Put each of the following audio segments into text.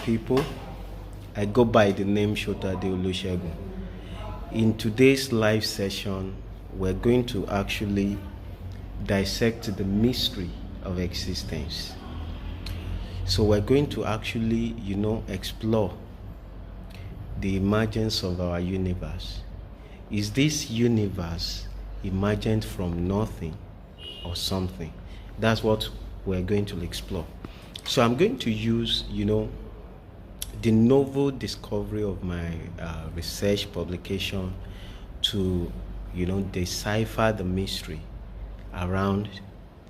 people. I go by the name Shota De Olusegun. In today's live session, we're going to actually dissect the mystery of existence. So we're going to actually, explore the emergence of our universe. Is this universe emergent from nothing or something? That's what we're going to explore. So I'm going to use, the novel discovery of my research publication to, decipher the mystery around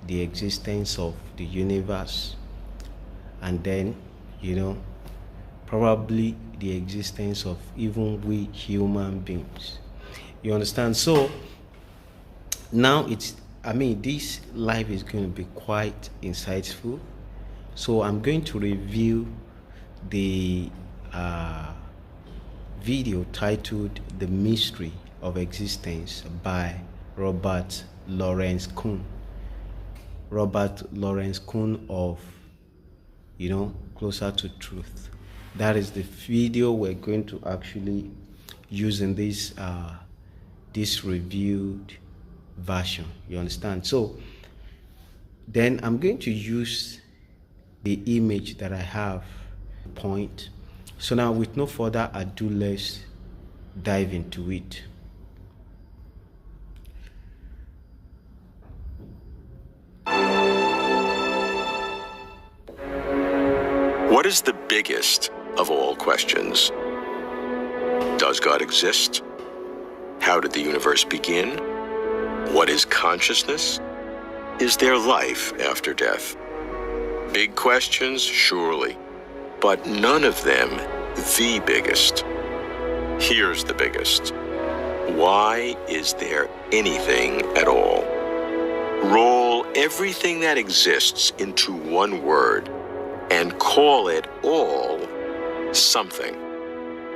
the existence of the universe, and then, probably the existence of even we human beings. You understand? So now this live is going to be quite insightful. So I'm going to review the video titled The Mystery of Existence by Robert Lawrence Kuhn. Robert Lawrence Kuhn of, Closer to Truth. That is the video we're going to actually use in this reviewed version. You understand? So then I'm going to use the image that I have point. So now, with no further ado, let's dive into it. What is the biggest of all questions? Does God exist? How did the universe begin? What is consciousness? Is there life after death? Big questions, surely, but none of them the biggest. Here's the biggest. Why is there anything at all? Roll everything that exists into one word and call it all something.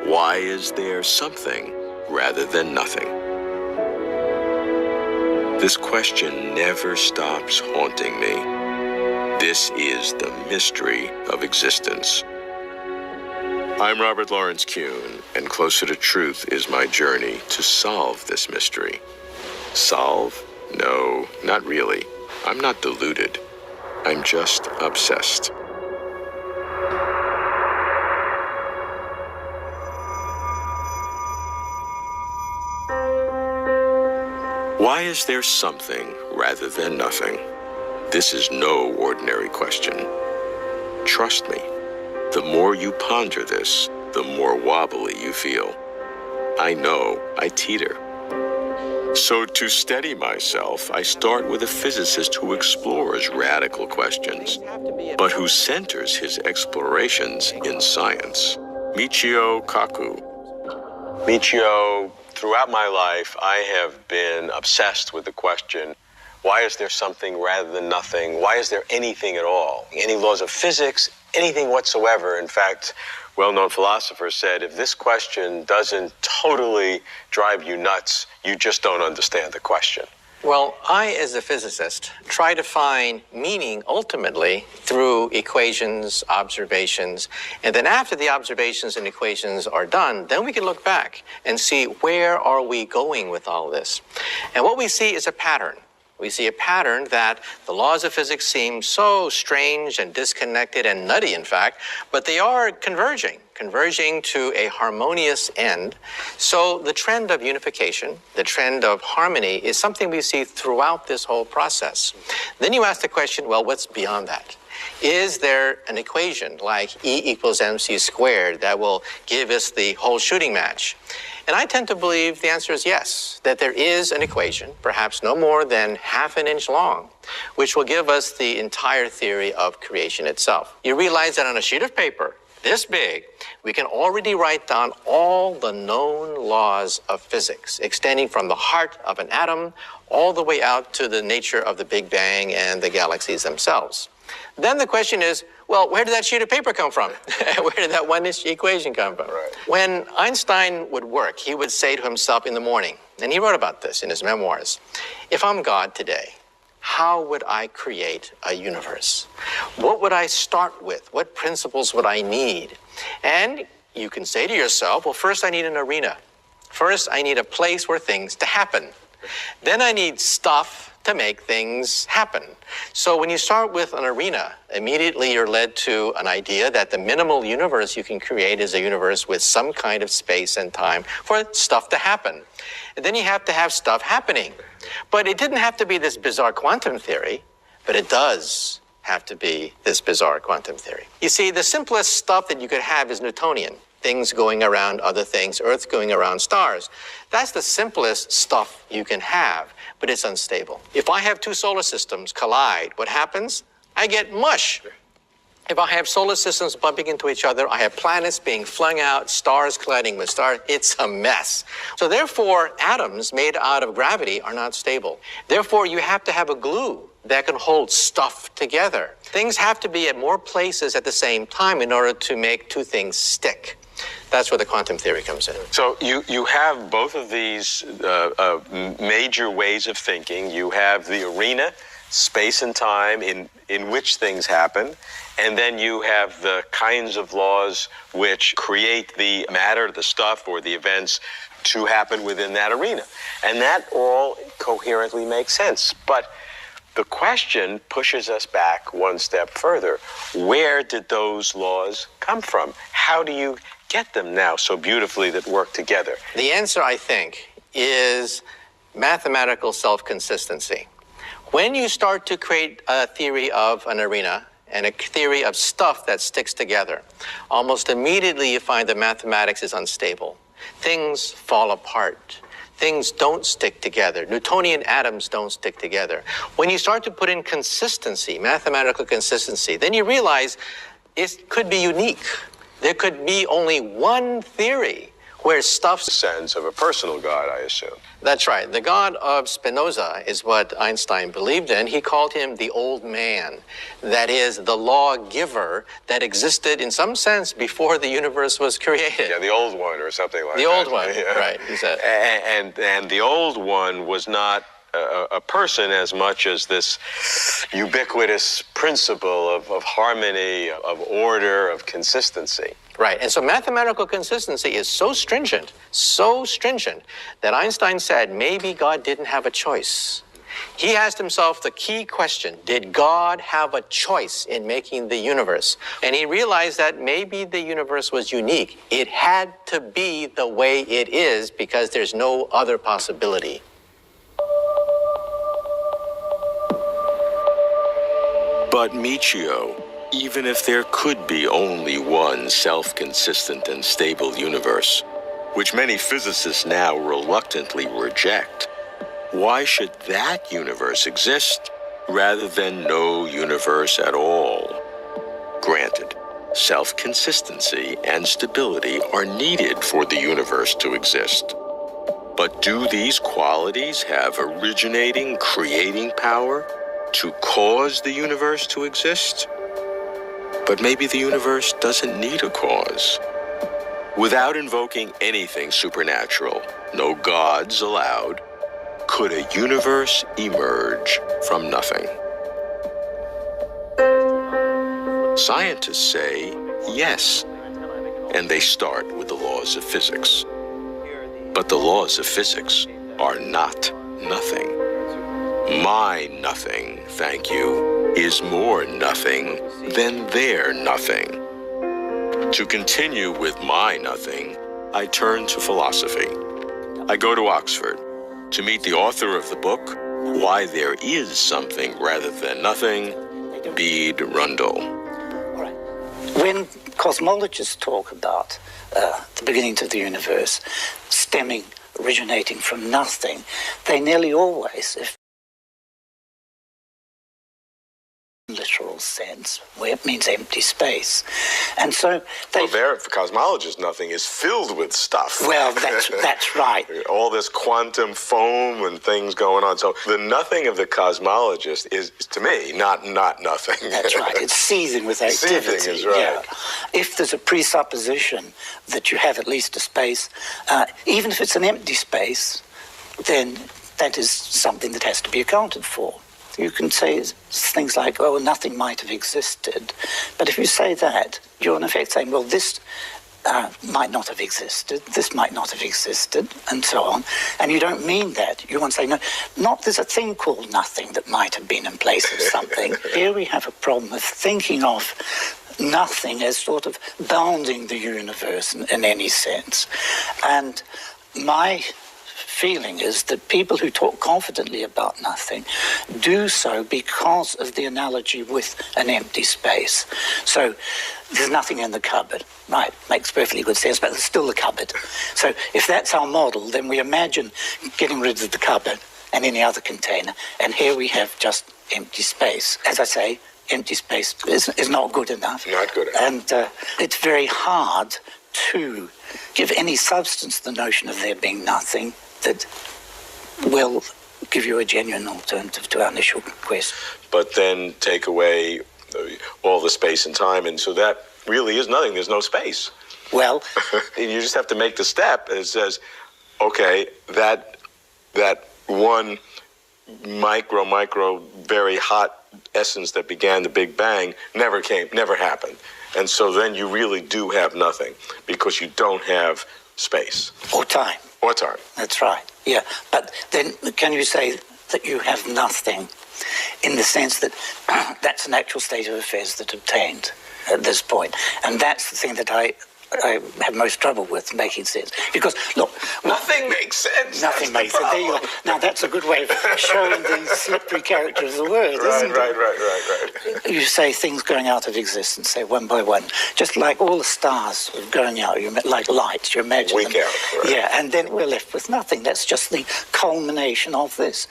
Why is there something rather than nothing? This question never stops haunting me. This is the mystery of existence. I'm Robert Lawrence Kuhn, and Closer to Truth is my journey to solve this mystery. Solve? No, not really. I'm not deluded. I'm just obsessed. Why is there something rather than nothing? This is no ordinary question. Trust me, the more you ponder this, the more wobbly you feel. I know I teeter. So to steady myself, I start with a physicist who explores radical questions, but who centers his explorations in science. Michio Kaku. Michio, throughout my life, I have been obsessed with the question, why is there something rather than nothing? Why is there anything at all? Any laws of physics, anything whatsoever. In fact, well-known philosophers said, if this question doesn't totally drive you nuts, you just don't understand the question. Well, I, as a physicist, try to find meaning ultimately through equations, observations, and then after the observations and equations are done, then we can look back and see where are we going with all this. And what we see is a pattern. We see a pattern that the laws of physics seem so strange and disconnected and nutty, in fact, but they are converging to a harmonious end. So the trend of unification, the trend of harmony is something we see throughout this whole process. Then you ask the question, well, what's beyond that? Is there an equation like E = mc squared that will give us the whole shooting match? And I tend to believe the answer is yes, that there is an equation, perhaps no more than half an inch long, which will give us the entire theory of creation itself. You realize that on a sheet of paper this big, we can already write down all the known laws of physics, extending from the heart of an atom all the way out to the nature of the Big Bang and the galaxies themselves. Then the question is, well, where did that sheet of paper come from? Where did that one-inch equation come from? Right. When Einstein would work, he would say to himself in the morning, and he wrote about this in his memoirs, if I'm God today, how would I create a universe? What would I start with? What principles would I need? And you can say to yourself, well, first I need an arena. First, I need a place where things to happen. Then I need stuff to make things happen. So when you start with an arena, immediately you're led to an idea that the minimal universe you can create is a universe with some kind of space and time for stuff to happen. And then you have to have stuff happening. But it didn't have to be this bizarre quantum theory, but it does have to be this bizarre quantum theory. You see, the simplest stuff that you could have is Newtonian. Things going around other things, Earth going around stars. That's the simplest stuff you can have, but it's unstable. If I have two solar systems collide, what happens? I get mush. If I have solar systems bumping into each other, I have planets being flung out, stars colliding with stars. It's a mess. So therefore, atoms made out of gravity are not stable. Therefore, you have to have a glue that can hold stuff together. Things have to be at more places at the same time in order to make two things stick. That's where the quantum theory comes in. So you have both of these major ways of thinking. You have the arena, space and time in which things happen, and then you have the kinds of laws which create the matter, the stuff, or the events to happen within that arena. And that all coherently makes sense. But the question pushes us back one step further. Where did those laws come from? How do you get them now so beautifully that work together? The answer, I think, is mathematical self-consistency. When you start to create a theory of an arena and a theory of stuff that sticks together, almost immediately you find that mathematics is unstable. Things fall apart. Things don't stick together. Newtonian atoms don't stick together. When you start to put in consistency, mathematical consistency, then you realize it could be unique. There could be only one theory where stuff's... Sense of a personal God, I assume. That's right. The God of Spinoza is what Einstein believed in. He called him the old man. That is, the lawgiver that existed in some sense before the universe was created. Yeah, the old one or something like that. The old one, yeah. right, he said. And the old one was not a person as much as this ubiquitous principle of harmony, of order, of consistency. Right, and so mathematical consistency is so stringent, that Einstein said maybe God didn't have a choice. He asked himself the key question, did God have a choice in making the universe? And he realized that maybe the universe was unique. It had to be the way it is because there's no other possibility. But Michio, even if there could be only one self-consistent and stable universe, which many physicists now reluctantly reject, why should that universe exist rather than no universe at all? Granted, self-consistency and stability are needed for the universe to exist. But do these qualities have originating, creating power to cause the universe to exist? But maybe the universe doesn't need a cause. Without invoking anything supernatural, no gods allowed, could a universe emerge from nothing? Scientists say yes, and they start with the laws of physics. But the laws of physics are not nothing. My nothing, thank you, is more nothing than their nothing. To continue with my nothing, I turn to philosophy. I go to Oxford to meet the author of the book, Why There Is Something Rather Than Nothing, Bede Rundle. When cosmologists talk about the beginning of the universe originating from nothing, they nearly always, if literal sense, where it means empty space. And so they... Well, for cosmologists, nothing is filled with stuff. Well, that's right. All this quantum foam and things going on. So the nothing of the cosmologist is, to me, not nothing. That's right. It's seething with activity. Seething is right. Yeah. If there's a presupposition that you have at least a space, even if it's an empty space, then that is something that has to be accounted for. You can say things like, oh, nothing might have existed. But if you say that, you're in effect saying, well, this might not have existed, this might not have existed, and so on. And you don't mean that. You want to say, no, there's a thing called nothing that might have been in place of something. Here we have a problem of thinking of nothing as sort of bounding the universe in any sense. And my feeling is that people who talk confidently about nothing do so because of the analogy with an empty space. So there's nothing in the cupboard. Right, makes perfectly good sense, but there's still the cupboard. So if that's our model, then we imagine getting rid of the cupboard and any other container, and here we have just empty space. As I say, empty space is not good enough. Not good enough. And it's very hard to give any substance to the notion of there being nothing that will give you a genuine alternative to our initial quest. But then take away all the space and time, and so that really is nothing. There's no space. Well, you just have to make the step. It says, okay, that one micro, very hot essence that began the Big Bang never happened. And so then you really do have nothing because you don't have space. Or time. Or time. That's right, yeah. But then can you say that you have nothing in the sense that that's an actual state of affairs that obtained at this point? And that's the thing that I have most trouble with making sense. Because, look... Nothing makes sense. Nothing makes sense. There you go. Now, that's a good way of showing the slippery character of the word, isn't it? Right. You say things going out of existence, say, one by one. Just like all the stars going out, like lights, you imagine Wink them. out, right. Yeah, and then we're left with nothing. That's just the culmination of this.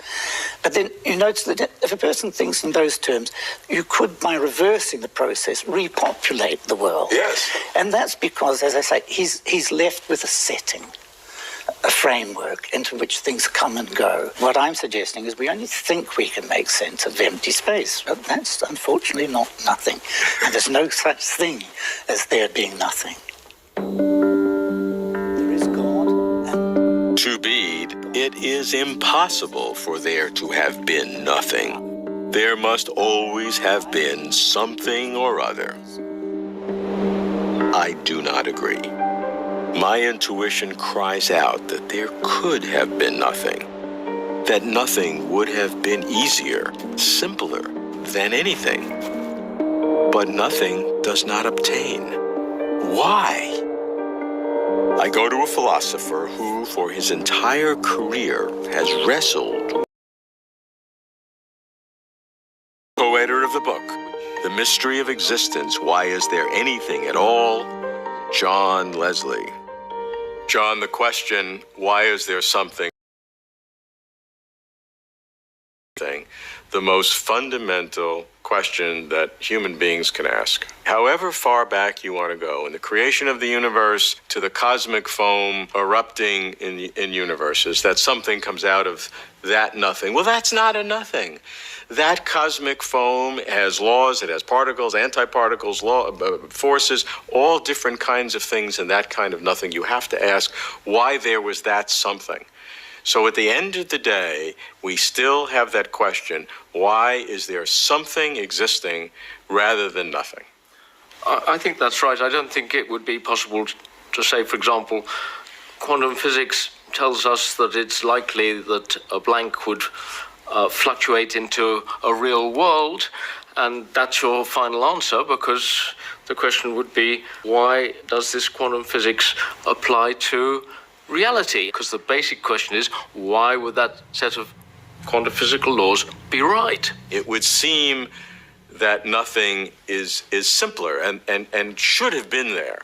But then you notice that if a person thinks in those terms, you could, by reversing the process, repopulate the world. Yes. And that's because, as I say, he's left with a setting, a framework into which things come and go. What I'm suggesting is we only think we can make sense of empty space, but that's unfortunately not nothing. And there's no such thing as there being nothing. There is God and... To Bede, it is impossible for there to have been nothing. There must always have been something or other. I do not agree. My intuition cries out that there could have been nothing, that nothing would have been easier, simpler than anything. But nothing does not obtain. Why? I go to a philosopher who, for his entire career, has wrestled. Co-editor of the book, The Mystery of Existence, Why Is There Anything at All? John Leslie. John, the question, why is there something? The most fundamental question that human beings can ask. However far back you want to go, in the creation of the universe to the cosmic foam erupting in universes, that something comes out of that nothing. Well, that's not a nothing. That cosmic foam has laws, it has particles, antiparticles, forces, all different kinds of things in that kind of nothing. You have to ask why there was that something. So at the end of the day, we still have that question, why is there something existing rather than nothing? I think that's right. I don't think it would be possible to say, for example, quantum physics tells us that it's likely that a blank would fluctuate into a real world, and that's your final answer, because the question would be, why does this quantum physics apply to reality? Because the basic question is, why would that set of quantum physical laws be right? It would seem that nothing is simpler and should have been there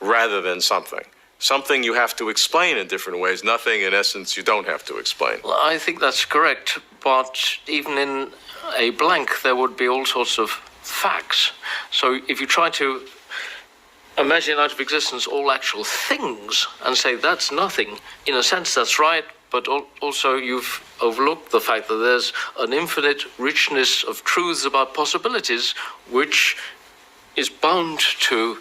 rather than something. Something you have to explain in different ways. Nothing, in essence, you don't have to explain. Well, I think that's correct, but even in a blank, there would be all sorts of facts. So if you try to imagine out of existence all actual things and say that's nothing, in a sense that's right, but also you've overlooked the fact that there's an infinite richness of truths about possibilities which is bound to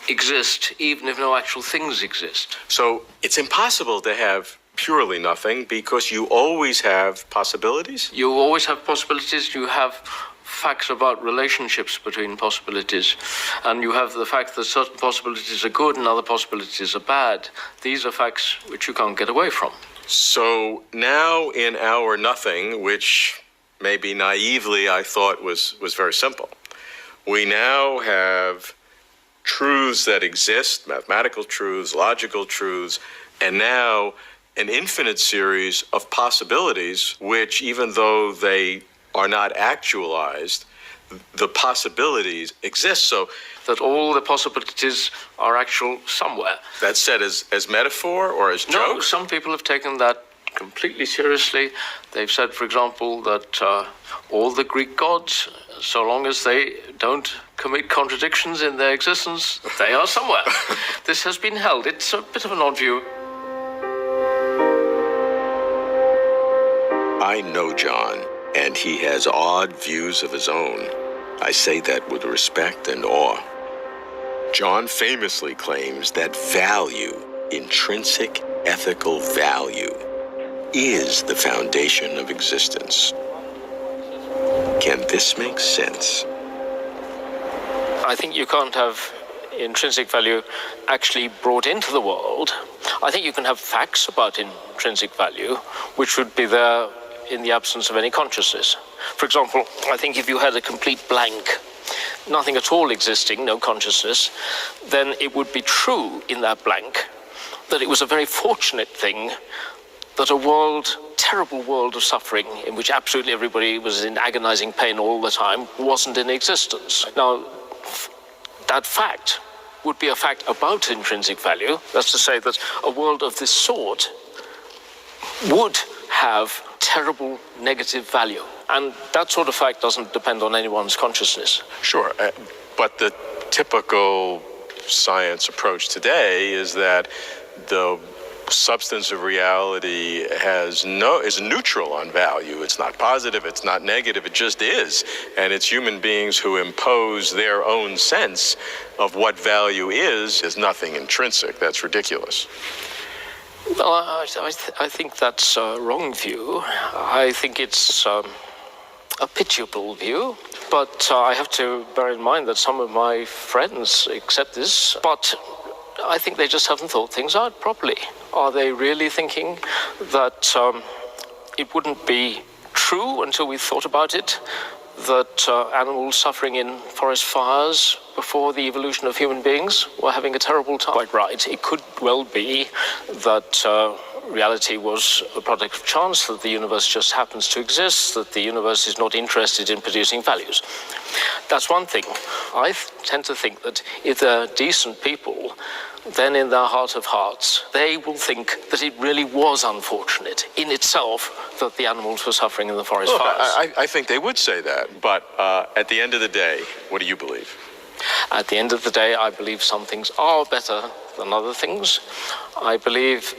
exist even if no actual things exist. So it's impossible to have purely nothing because you always have possibilities? You always have possibilities. You have facts about relationships between possibilities. And you have the fact that certain possibilities are good and other possibilities are bad. These are facts which you can't get away from. So now in our nothing, which maybe naively I thought was very simple, we now have truths that exist, mathematical truths, logical truths, and now an infinite series of possibilities which, even though they are not actualized, the possibilities exist. So that all the possibilities are actual somewhere. That's said as metaphor or as joke? No, some people have taken that completely seriously. They've said, for example, that all the Greek gods, so long as they don't commit contradictions in their existence, they are somewhere. This has been held. It's a bit of an odd view. I know John, and he has odd views of his own. I say that with respect and awe. John famously claims that value, intrinsic ethical value, is the foundation of existence. Can this make sense? I think you can't have intrinsic value actually brought into the world. I think you can have facts about intrinsic value, which would be there in the absence of any consciousness. For example, I think if you had a complete blank, nothing at all existing, no consciousness, then it would be true in that blank that it was a very fortunate thing that a world, terrible world of suffering, in which absolutely everybody was in agonizing pain all the time, wasn't in existence. Now, that fact would be a fact about intrinsic value. That's to say that a world of this sort would have terrible negative value. And that sort of fact doesn't depend on anyone's consciousness. Sure, but the typical science approach today is that the substance of reality is neutral on value. It's not positive, it's not negative, it just is. And it's human beings who impose their own sense of what value is nothing intrinsic. That's ridiculous. Well, I think that's a wrong view. I think it's a pitiable view. But I have to bear in mind that some of my friends accept this. But I think they just haven't thought things out properly. Are they really thinking that it wouldn't be true until we thought about it, that animals suffering in forest fires before the evolution of human beings were having a terrible time? Quite right. It could well be that reality was a product of chance, that the universe just happens to exist, that the universe is not interested in producing values. That's one thing. I tend to think that if they're decent people, then in their heart of hearts, they will think that it really was unfortunate in itself that the animals were suffering in the forest fires. I think they would say that, but at the end of the day, what do you believe? At the end of the day, I believe some things are better than other things. I believe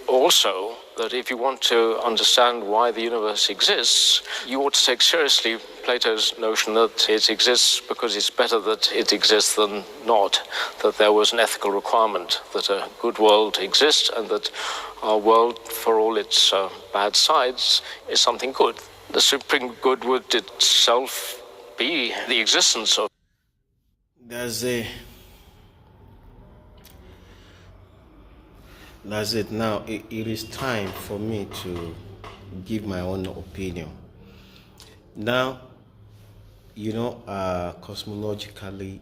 also that if you want to understand why the universe exists, you ought to take seriously Plato's notion that it exists because it's better that it exists than not, that there was an ethical requirement that a good world exists and that our world, for all its bad sides, is something good. The supreme good would itself be the existence of. That's it. Now, it is time for me to give my own opinion. Now, cosmologically,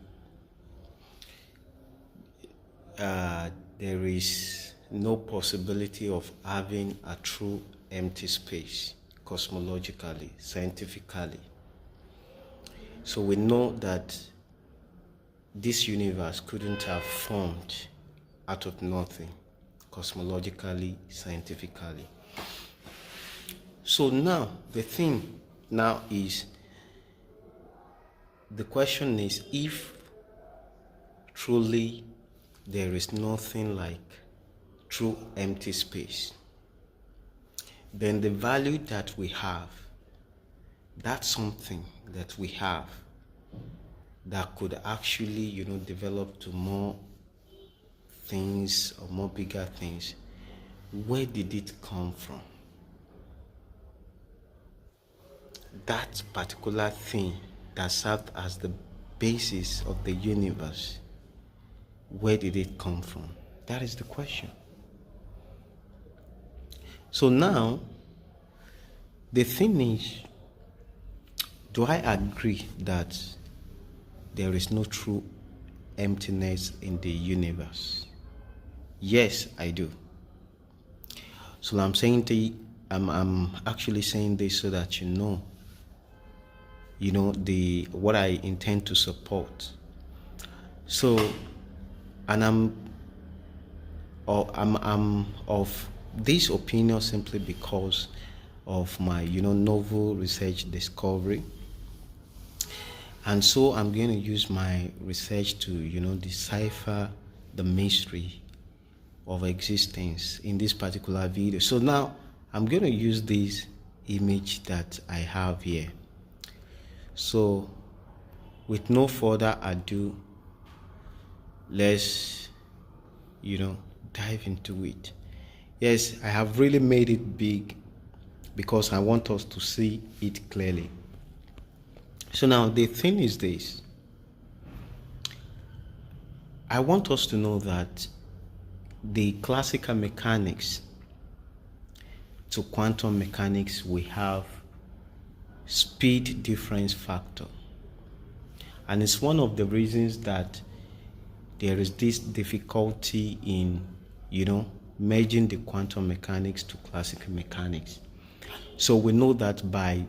there is no possibility of having a true empty space, cosmologically, scientifically. So we know that this universe couldn't have formed out of nothing, cosmologically, scientifically. So now, the thing now is, the question is, if truly there is nothing like true empty space, then the value that we have, that's something that we have that could actually, develop to more things or more bigger things, where did it come from? That particular thing that served as the basis of the universe, where did it come from? That is the question. So now, the thing is, do I agree that there is no true emptiness in the universe? Yes, I do. So I'm actually saying this so that you know what I intend to support. So, and I'm of this opinion simply because of my novel research discovery. And so I'm going to use my research to decipher the mystery of existence in this particular video. So now I'm going to use this image that I have here. So with no further ado, let's dive into it. Yes, I have really made it big because I want us to see it clearly. So now the thing is this. I want us to know that the classical mechanics to quantum mechanics, we have speed difference factor. And it's one of the reasons that there is this difficulty in, merging the quantum mechanics to classical mechanics. So we know that by,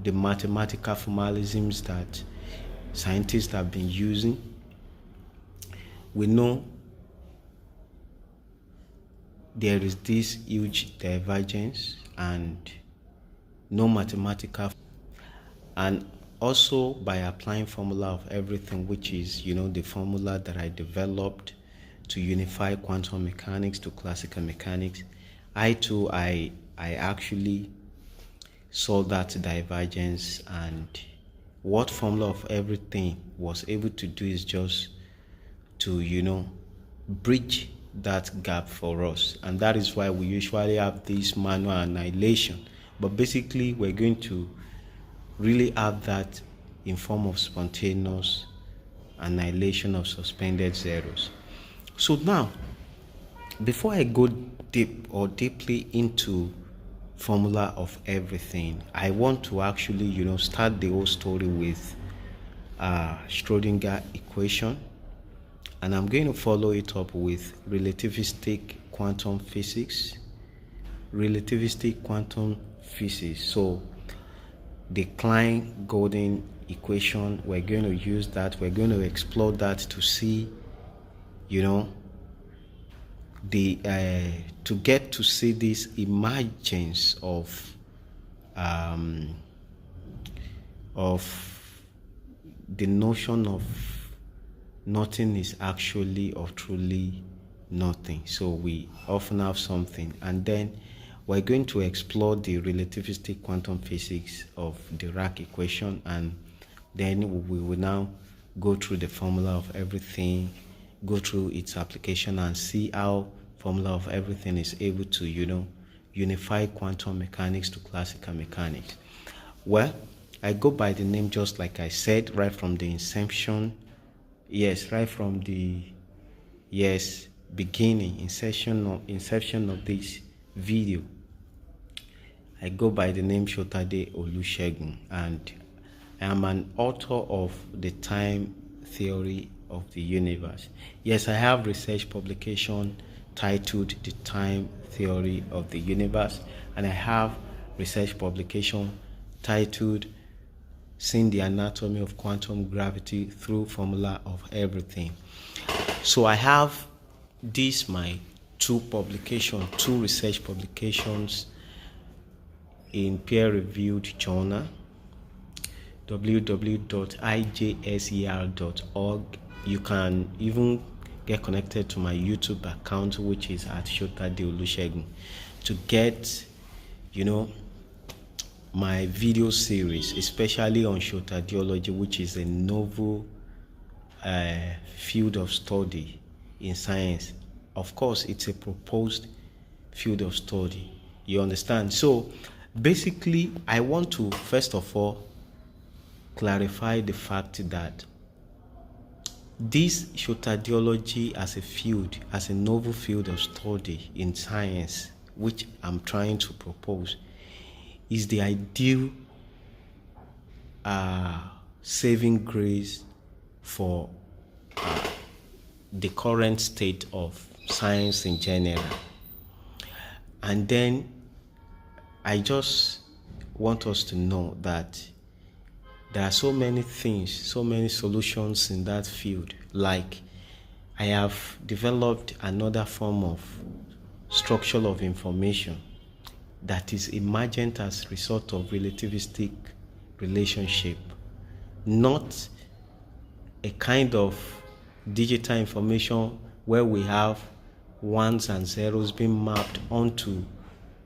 the mathematical formalisms that scientists have been using, we know there is this huge divergence and no mathematical, and also by applying formula of everything, which is the formula that I developed to unify quantum mechanics to classical mechanics. I actually saw that divergence, and what formula of everything was able to do is just to bridge that gap for us. And that is why we usually have this manual annihilation, but basically we're going to really have that in form of spontaneous annihilation of suspended zeros. So now, before I go deeply into formula of everything, I want to actually start the whole story with Schrödinger equation, and I'm going to follow it up with relativistic quantum physics. So the Klein-Gordon equation, we're going to use that. We're going to explore that to see to get to see this emergence of the notion of nothing is actually or truly nothing. So we often have something, and then we're going to explore the relativistic quantum physics of the Dirac equation, and then we will now go through the formula of everything, go through its application, and see how formula of everything is able to unify quantum mechanics to classical mechanics. Well, I go by the name, just like I said, right from the inception. Yes, right from the beginning, inception of this video. I go by the name Shotade Olusegun, and I am an author of the time theory of the universe. Yes, I have research publication titled The Time Theory of the Universe, and I have research publication titled Seeing the Anatomy of Quantum Gravity Through Formula of Everything. So I have my two research publications in peer-reviewed journal, www.ijser.org. You can even get connected to my YouTube account, which is at Shotade Olusegun, to get my video series, especially on Shotadiology, which is a novel field of study in science of course, it's a proposed field of study. You understand? So basically, I want to first of all clarify the fact that this shotadiology as a field, as a novel field of study in science, which I'm trying to propose, is the ideal saving grace for the current state of science in general. And then I just want us to know that there are so many things, so many solutions in that field. Like, I have developed another form of structure of information that is emergent as a result of relativistic relationship, not a kind of digital information where we have ones and zeros being mapped onto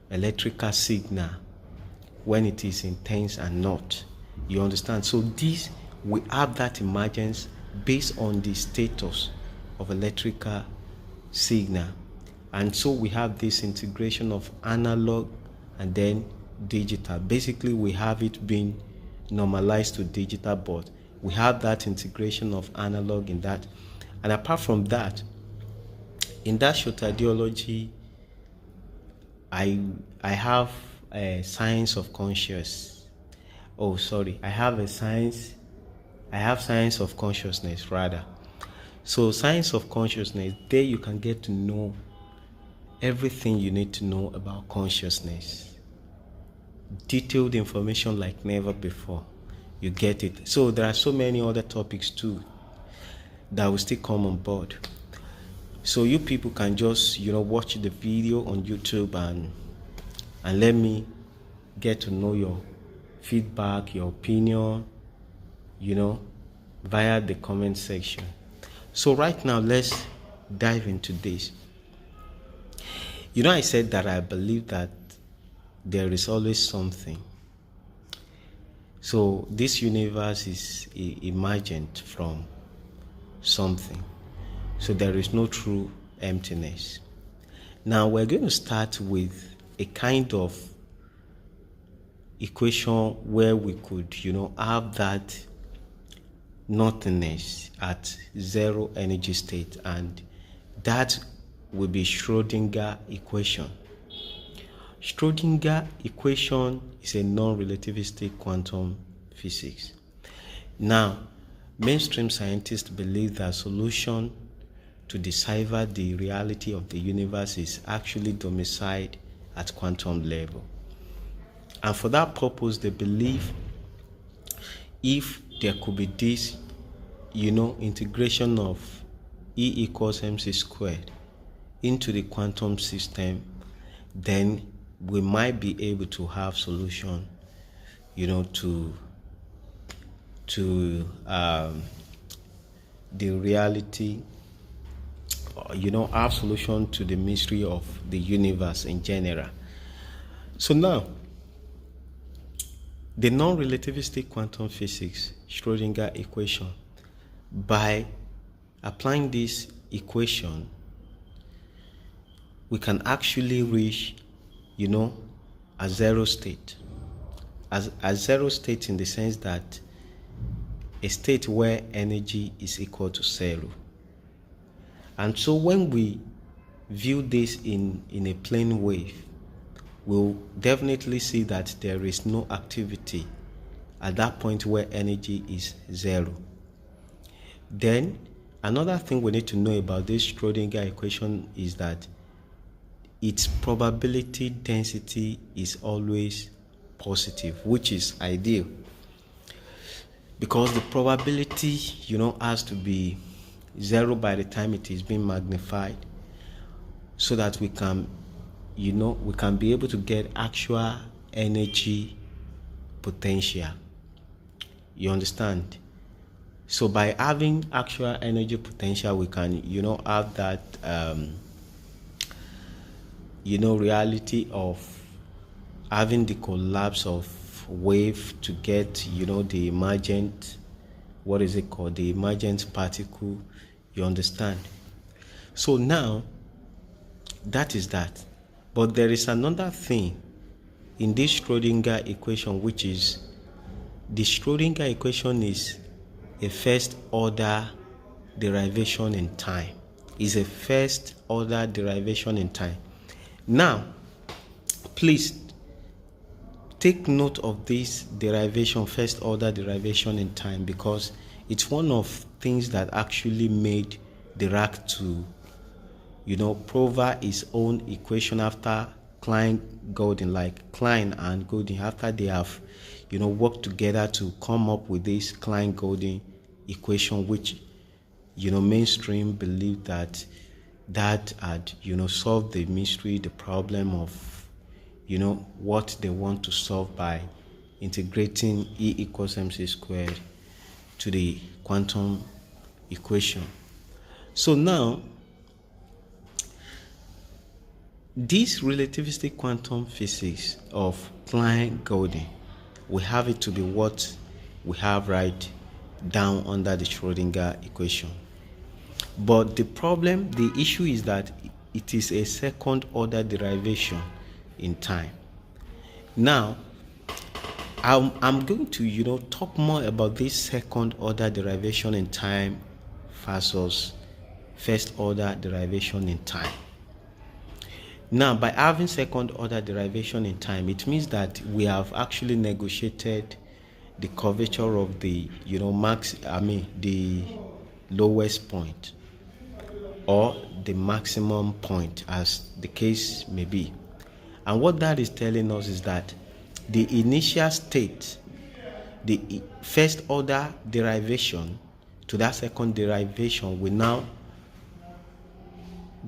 electrical signal when it is intense and not. You understand? So this, we have that emergence based on the status of electrical signal. And so we have this integration of analog and then digital. Basically, we have it being normalized to digital, but we have that integration of analog in that. And apart from that, in that shotadiology, I have a science of conscious. Oh, sorry. I have science of consciousness, rather. So science of consciousness, there you can get to know everything you need to know about consciousness. Detailed information like never before. You get it. So there are so many other topics too that will still come on board. So you people can just, watch the video on YouTube and let me get to know your feedback, your opinion, via the comment section. So right now, let's dive into this. I said that I believe that there is always something. So this universe is emergent from something. So there is no true emptiness. Now we're going to start with a kind of equation where we could, have that nothingness at zero energy state, and that will be Schrödinger equation. Schrödinger equation is a non-relativistic quantum physics. Now, mainstream scientists believe that solution to decipher the reality of the universe is actually domiciled at quantum level. And for that purpose, they believe if there could be this, integration of E equals mc squared into the quantum system, then we might be able to have solution, to the reality, have solution to the mystery of the universe in general. So now, the non-relativistic quantum physics Schrödinger equation, by applying this equation, we can actually reach, a zero state. A zero state in the sense that a state where energy is equal to zero. And so when we view this in a plane wave, we'll definitely see that there is no activity at that point where energy is zero. Then another thing we need to know about this Schrödinger equation is that its probability density is always positive, which is ideal, because the probability, has to be zero by the time it is being magnified, so that we can be able to get actual energy potential. You understand? So by having actual energy potential, we can, have that, reality of having the collapse of wave to get, the emergent, the emergent particle. You understand? So now, That is that. But there is another thing in this Schrodinger equation, which is the Schrodinger equation is a first order derivation in time. Is a first order derivation in time. Now, please take note of this derivation, first order derivation in time, because it's one of things that actually made Dirac to, provide his own equation after Klein-Gordon, like Klein and Gordon, after they have, worked together to come up with this Klein-Gordon equation, which, mainstream believed that had, solved the mystery, the problem of, what they want to solve by integrating E equals mc squared to the quantum equation. So now, this relativistic quantum physics of Klein-Gordon, we have it to be what we have right down under the Schrodinger equation. But the issue is that it is a second order derivation in time. Now, I'm going to, talk more about this second order derivation in time versus first order derivation in time. Now, by having second order derivation in time, it means that we have actually negotiated the curvature of the, the lowest point or the maximum point, as the case may be. And what that is telling us is that the initial state, the first order derivation to that second derivation, will now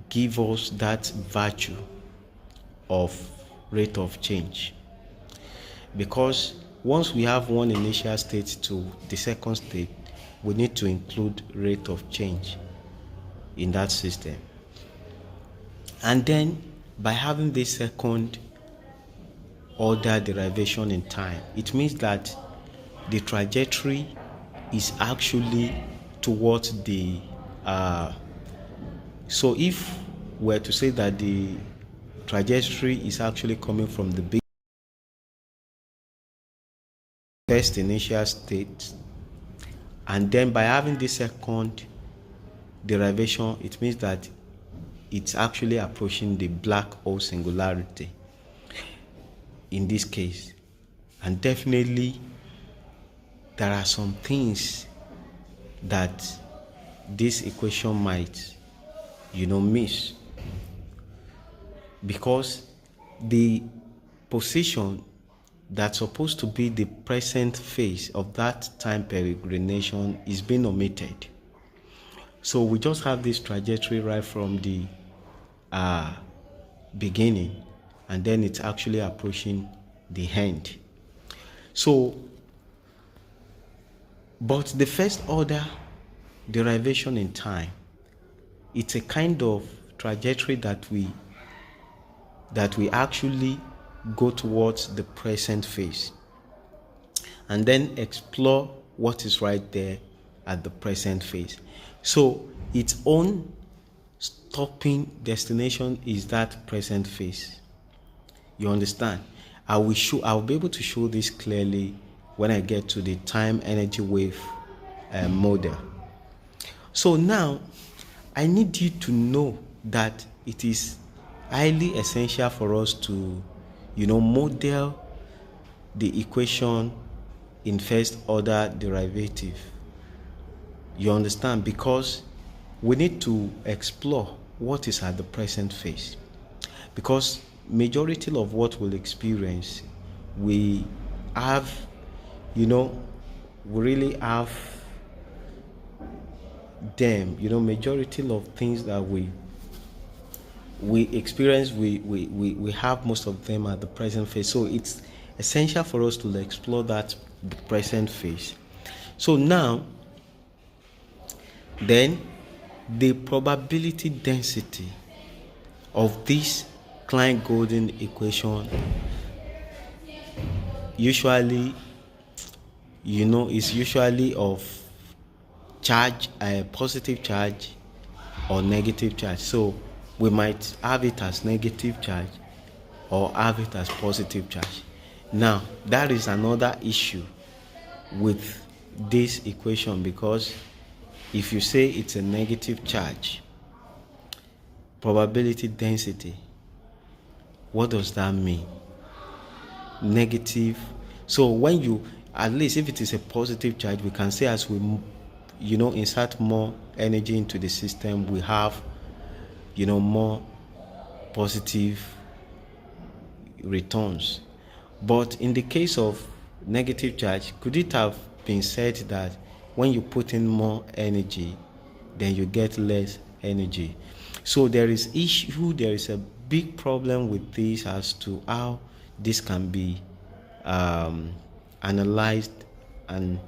give us that virtue of rate of change. Because once we have one initial state to the second state, we need to include rate of change in that system. And then by having this second order derivation in time, it means that the trajectory is actually towards the so if we're to say that the trajectory is actually coming from the first initial state, and then by having this second derivation, it means that it's actually approaching the black hole singularity in this case. And definitely there are some things that this equation might, miss, because the position that's supposed to be the present phase of that time peregrination is being omitted. So we just have this trajectory right from the beginning, and then it's actually approaching the end. So, but the first order derivation in time, it's a kind of trajectory that we actually go towards the present phase and then explore what is right there at the present phase. So its own stopping destination is that present phase. You understand? I'll be able to show this clearly when I get to the time energy wave model. So now I need you to know that it is highly essential for us to, model the equation in first order derivative. You understand? Because we need to explore what is at the present phase. Because majority of what we'll experience, we have, we really have them, majority of things that we experience, we have most of them at the present phase. So it's essential for us to explore that present phase. So now, then, the probability density of this Klein-Gordon equation usually, is usually of charge, positive charge or negative charge. So we might have it as negative charge or have it as positive charge. Now, that is another issue with this equation, because if you say it's a negative charge, probability density, what does that mean? Negative. So when you, at least if it is a positive charge, we can say as we insert more energy into the system, we have more positive returns. But in the case of negative charge, could it have been said that when you put in more energy, then you get less energy? So there is a big problem with this as to how this can be analyzed and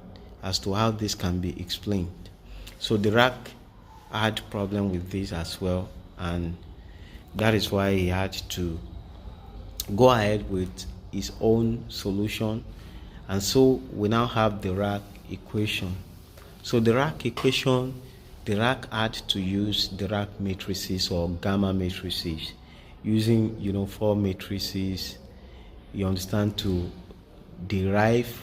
as to how this can be explained. So Dirac had problem with this as well, and that is why he had to go ahead with his own solution. And so we now have the Dirac equation. So the Dirac equation, Dirac had to use Dirac matrices or gamma matrices, using 4 matrices, you understand, to derive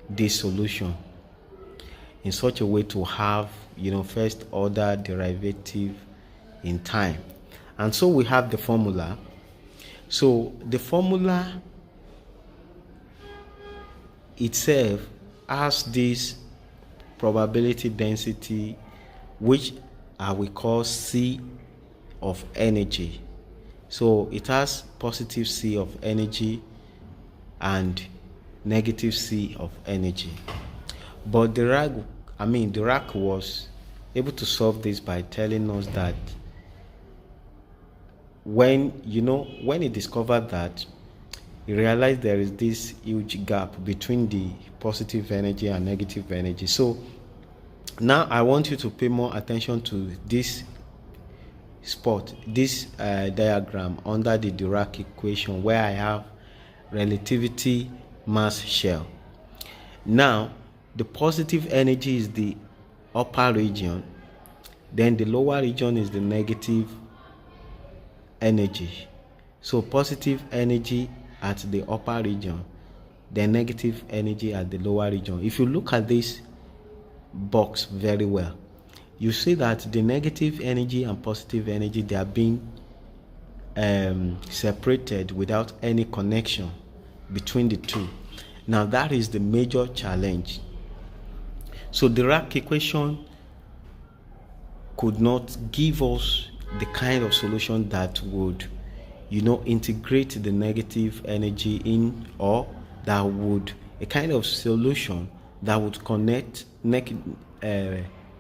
this solution in such a way to have first order derivative in time. And so we have the formula. So the formula itself has this probability density, which we call C of energy. So it has positive C of energy and negative C of energy. But Dirac was able to solve this by telling us that when he discovered that, he realized there is this huge gap between the positive energy and negative energy. So now I want you to pay more attention to this spot, this diagram under the Dirac equation, where I have relativity, mass, shell. Now the positive energy is the upper region, then the lower region is the negative energy. So positive energy at the upper region, then negative energy at the lower region. If you look at this box very well, you see that the negative energy and positive energy, they are being separated without any connection between the two. Now that is the major challenge. So the Dirac equation could not give us the kind of solution that would integrate the negative energy in, or that would, a kind of solution that would connect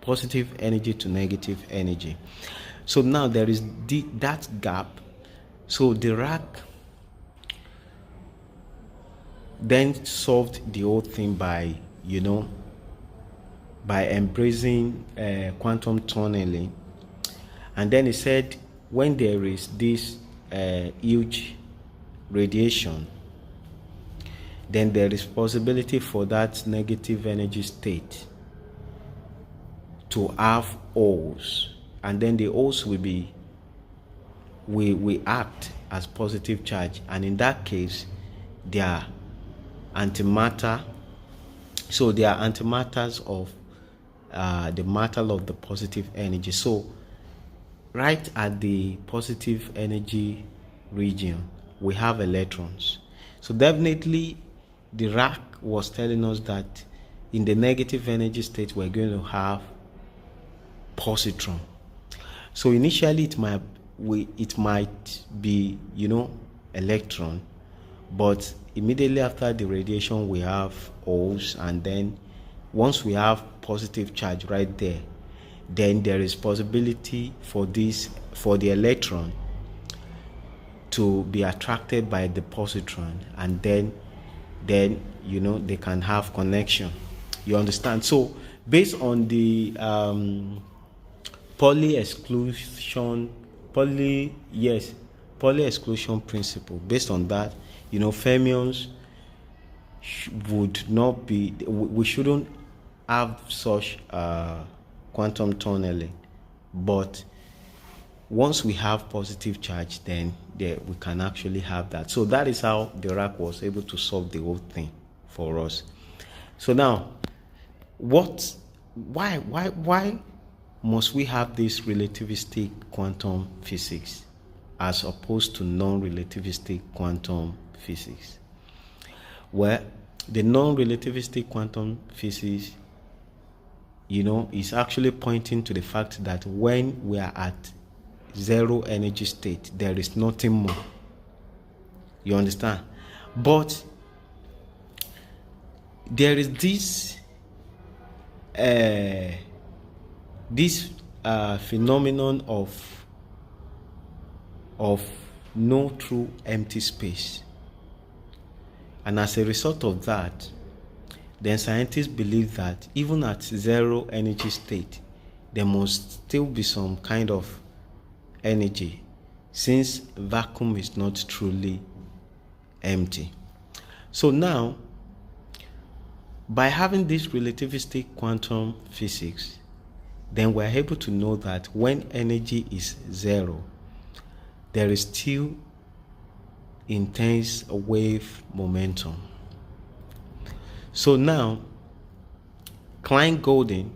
positive energy to negative energy. So now there is that gap. So Dirac then solved the whole thing by embracing quantum tunneling. And then he said, when there is this huge radiation, then there is possibility for that negative energy state to have holes, and then the holes will act as positive charge, and in that case they are antimatter. So they are antimatters of the matter of the positive energy. So right at the positive energy region, we have electrons. So definitely Dirac was telling us that in the negative energy state, we're going to have positron. So initially it might be electron, but immediately after the radiation we have holes, and then once we have positive charge right there, then there is possibility for the electron to be attracted by the positron, and then they can have connection. You understand? So based on the Pauli exclusion principle, based on that, fermions would not be, we shouldn't have such quantum tunneling, but once we have positive charge, then we can actually have that. So that is how Dirac was able to solve the whole thing for us. So now, why must we have this relativistic quantum physics as opposed to non-relativistic quantum physics? Well, the non-relativistic quantum physics, is actually pointing to the fact that when we are at zero energy state, there is nothing more. You understand? But there is this phenomenon of no true empty space. And as a result of that, then scientists believe that even at zero energy state, there must still be some kind of energy, since vacuum is not truly empty. So now, by having this relativistic quantum physics, then we're able to know that when energy is zero, there is still intense wave momentum. So now, Klein-Golden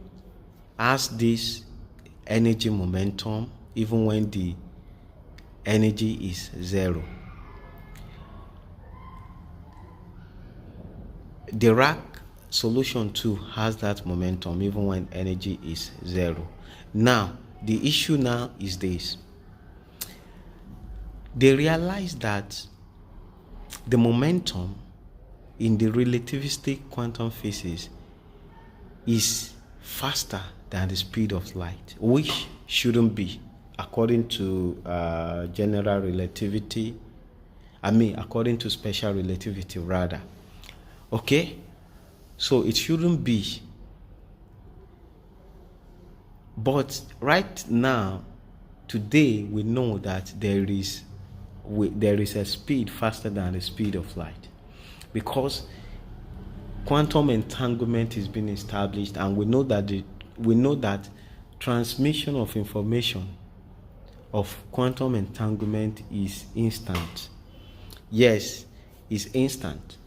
has this energy momentum even when the energy is zero. Dirac solution 2 has that momentum even when energy is zero. Now, the issue now is this. They realize that the momentum in the relativistic quantum physics is faster than the speed of light, which shouldn't be, according to general relativity. According to special relativity, rather. Okay? So it shouldn't be. But right now, today, we know that there is a speed faster than the speed of light, because quantum entanglement is being established, and we know that transmission of information of quantum entanglement is instant. Yes, is instant.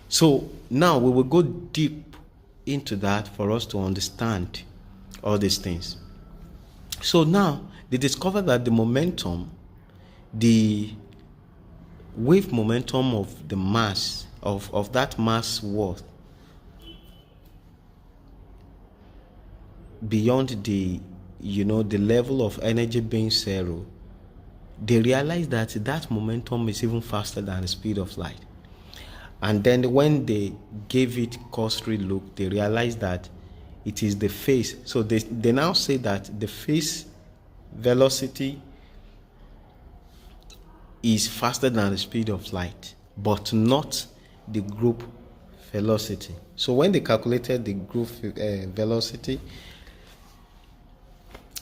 So now we will go deep into that for us to understand all these things. So now they discover that the momentum, the wave momentum of the mass, of that mass worth beyond the level of energy being zero, they realize that momentum is even faster than the speed of light. And then when they gave it cursory look, they realized that it is the phase. So they now say that the phase velocity is faster than the speed of light, but not the group velocity. So when they calculated the group velocity,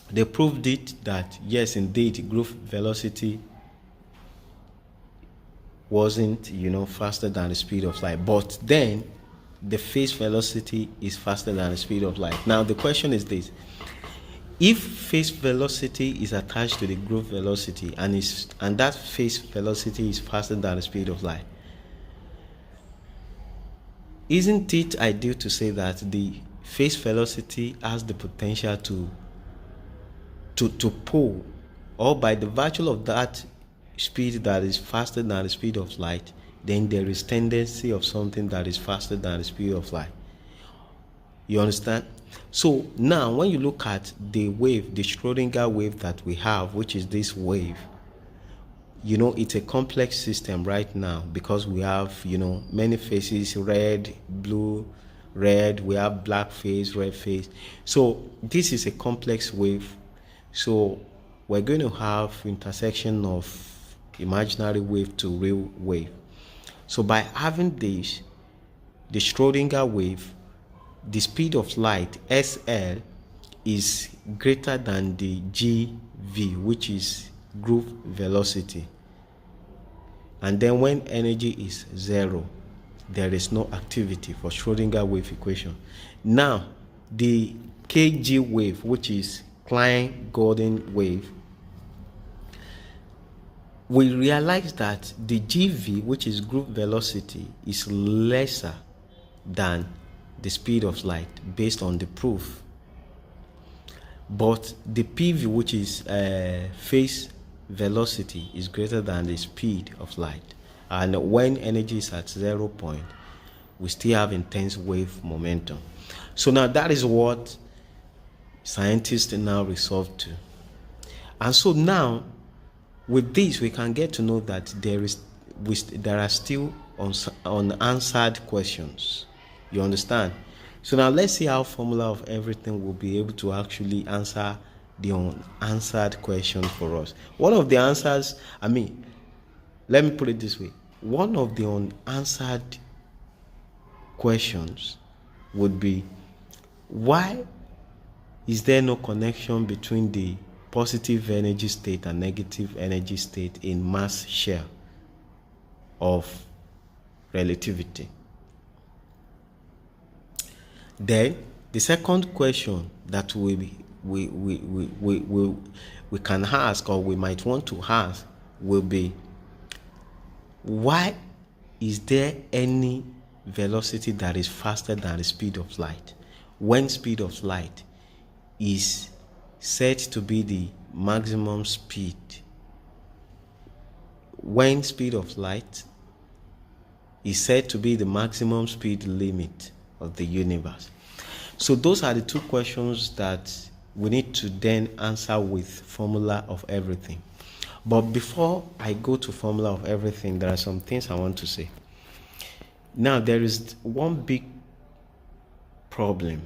they proved it that yes, indeed, group velocity wasn't faster than the speed of light, but then the phase velocity is faster than the speed of light. Now the question is this: if phase velocity is attached to the group velocity and that phase velocity is faster than the speed of light, isn't it ideal to say that the phase velocity has the potential to pull, or by the virtue of that speed that is faster than the speed of light, then there is tendency of something that is faster than the speed of light? You understand? So now when you look at the wave, the Schrodinger wave that we have, which is this wave, it's a complex system right now, because we have many phases: red, blue, red, we have black phase, red phase. So this is a complex wave. So we're going to have intersection of imaginary wave to real wave. So by having this, the Schrodinger wave, the speed of light, SL, is greater than the GV, which is group velocity. And then when energy is zero, there is no activity for Schrodinger wave equation. Now, the KG wave, which is Klein-Golden wave, we realize that the GV, which is group velocity, is lesser than the speed of light based on the proof. But the PV, which is phase velocity, is greater than the speed of light. And when energy is at 0 point, we still have intense wave momentum. So now that is what scientists now resolve to. And so now, with this, we can get to know that there are still unanswered questions. You understand? So now let's see how formula of everything will be able to actually answer the unanswered questions for us. One of the answers, let me put it this way. One of the unanswered questions would be, why is there no connection between the positive energy state and negative energy state in mass share of relativity? Then the second question that we can ask, or we might want to ask, will be, why is there any velocity that is faster than the speed of light when speed of light is said to be the maximum speed? When speed of light is said to be the maximum speed limit of the universe. So those are the two questions that we need to then answer with formula of everything. But before I go to formula of everything, there are some things I want to say. Now, there is one big problem.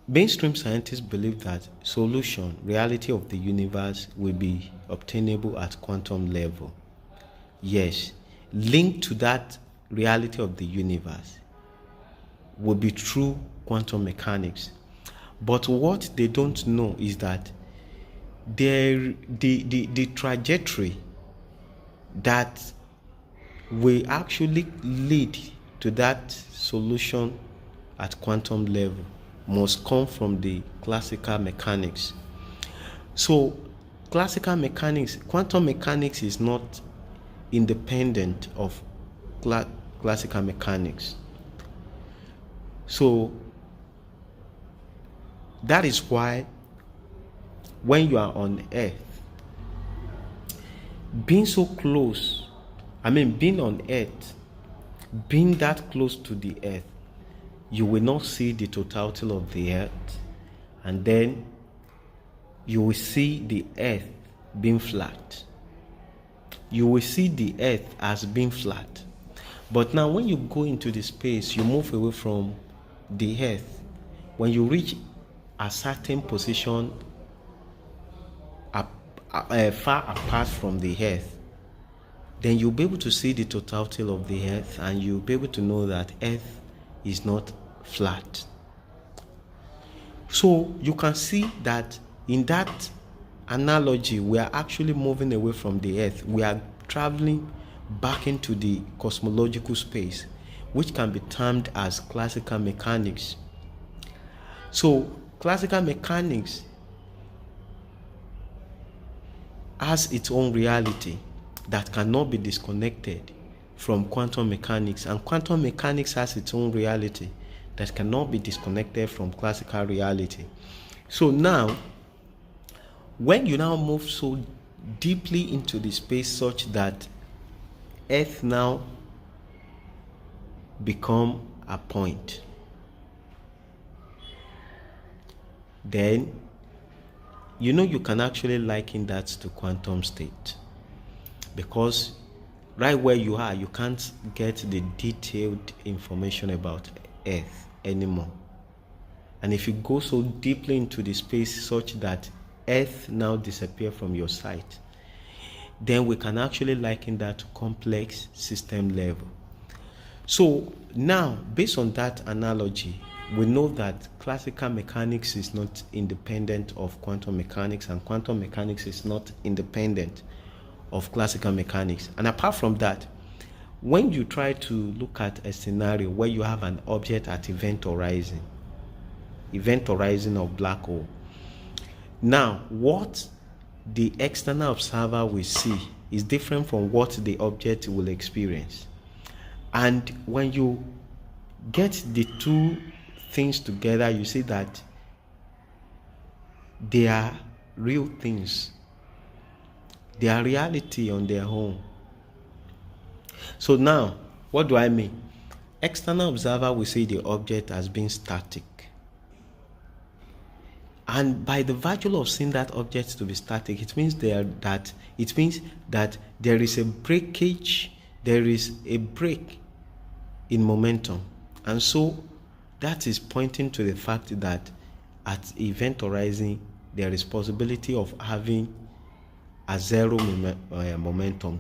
Mainstream scientists believe that solution, reality of the universe, will be obtainable at quantum level. Yes, linked to that reality of the universe will be through quantum mechanics. But what they don't know is that the trajectory that will actually lead to that solution at quantum level must come from the classical mechanics. So classical mechanics, quantum mechanics is not independent of classical mechanics. So that is why when you are on Earth, being so close, being on Earth, being that close to the Earth, you will not see the totality of the Earth, and then you will see the Earth being flat. You will see the Earth as being flat. But now when you go into the space, you move away from the Earth. When you reach a certain position far apart from the Earth, then you'll be able to see the totality of the Earth, and you'll be able to know that Earth is not flat. So you can see that in that analogy, we are actually moving away from the Earth. We are traveling back into the cosmological space, which can be termed as classical mechanics. So classical mechanics has its own reality that cannot be disconnected from quantum mechanics, and quantum mechanics has its own reality that cannot be disconnected from classical reality. So now, when you now move so deeply into the space such that Earth now become a point, then you can actually liken that to quantum state, because right where you are, you can't get the detailed information about Earth anymore. And if you go so deeply into the space such that Earth now disappear from your sight, then we can actually liken that to complex system level. So now, based on that analogy, we know that classical mechanics is not independent of quantum mechanics, and quantum mechanics is not independent of classical mechanics. And apart from that, when you try to look at a scenario where you have an object at event horizon of black hole, now what the external observer will see is different from what the object will experience. And when you get the two things together, you see that they are real things. They are reality on their own. So now, what do I mean? External observer will see the object as being static. And by the virtue of seeing that object to be static, it means that there is a breakage, there is a break in momentum. And so that is pointing to the fact that at event horizon, there is possibility of having a zero momentum.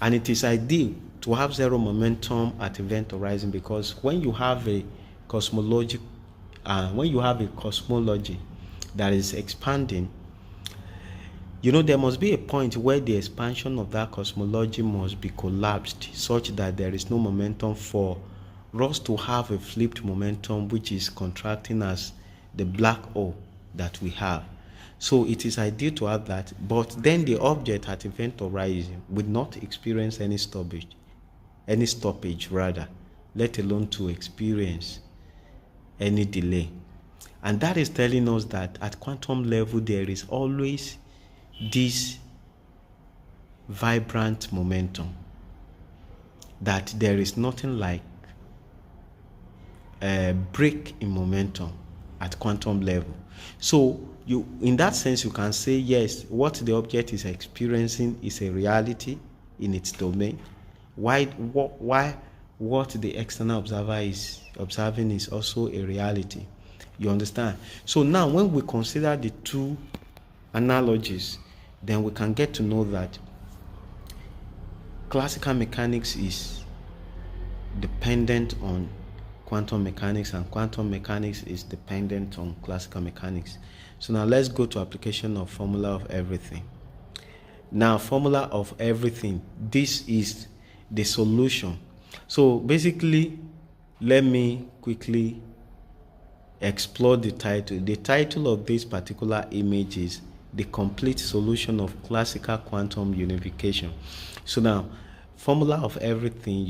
And it is ideal to have zero momentum at event horizon, because when you have a cosmology that is expanding, there must be a point where the expansion of that cosmology must be collapsed such that there is no momentum for us to have a flipped momentum which is contracting as the black hole that we have. So it is ideal to have that, but then the object at event horizon would not experience any stoppage, let alone to experience any delay. And that is telling us that at quantum level there is always this vibrant momentum, that there is nothing like a break in momentum at quantum level. So in that sense, you can say, yes, what the object is experiencing is a reality in its domain. Why what the external observer is observing is also a reality. You understand? So now when we consider the two analogies, then we can get to know that classical mechanics is dependent on quantum mechanics, and quantum mechanics is dependent on classical mechanics. So now let's go to application of formula of everything. Now, formula of everything, this is the solution. So basically, let me quickly explore the title. The title of this particular image is The Complete Solution of Classical Quantum Unification. So now, formula of everything,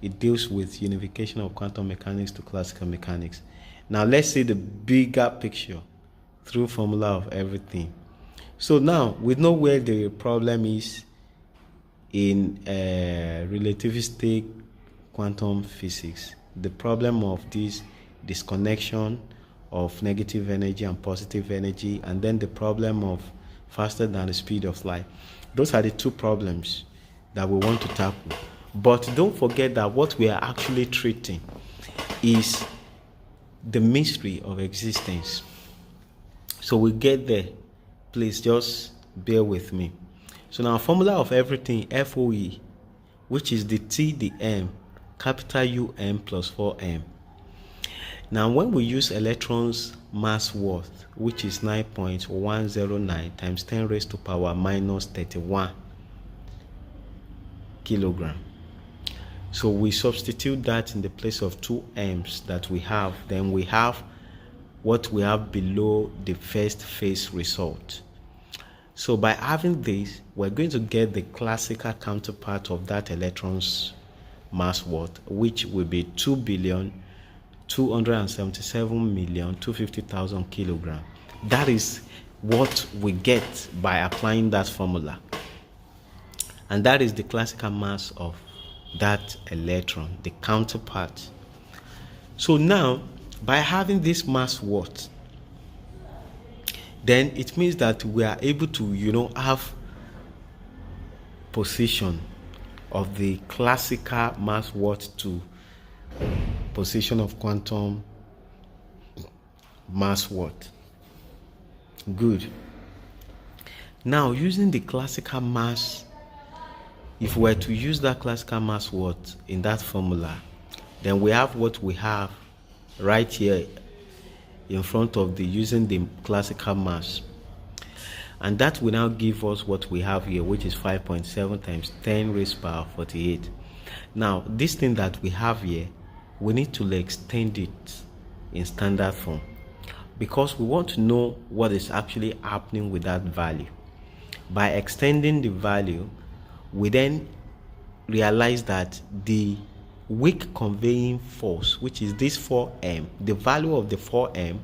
it deals with unification of quantum mechanics to classical mechanics. Now let's see the bigger picture through formula of everything. So now we know where the problem is in relativistic quantum physics. The problem of this disconnection of negative energy and positive energy, and then the problem of faster than the speed of light. Those are the two problems that we want to tackle. But don't forget that what we are actually treating is the mystery of existence. So we get there. Please just bear with me. So now, formula of everything, FOE, which is the T, the M, capital UM plus 4M. Now, when we use electrons mass worth, which is 9.109 times 10 raised to power minus 31 kilogram. So we substitute that in the place of 2 M's that we have. Then we have what we have below the first phase result. So by having this, we're going to get the classical counterpart of that electron's mass worth, which will be 2,277,250,000 kilograms. That is what we get by applying that formula. And that is the classical mass of that electron, the counterpart. So now, by having this mass worth, then it means that we are able to, have position of the classical mass worth to position of quantum mass worth. Good. Now, using the classical mass, if we were to use that classical mass worth in that formula, then we have what we have right here in front of using the classical mass. And that will now give us what we have here, which is 5.7 times 10 raised to power 48. Now, this thing that we have here, we need to extend it in standard form. because we want to know what is actually happening with that value. By extending the value, we then realize that the weak conveying force, which is this 4m, the value of the 4m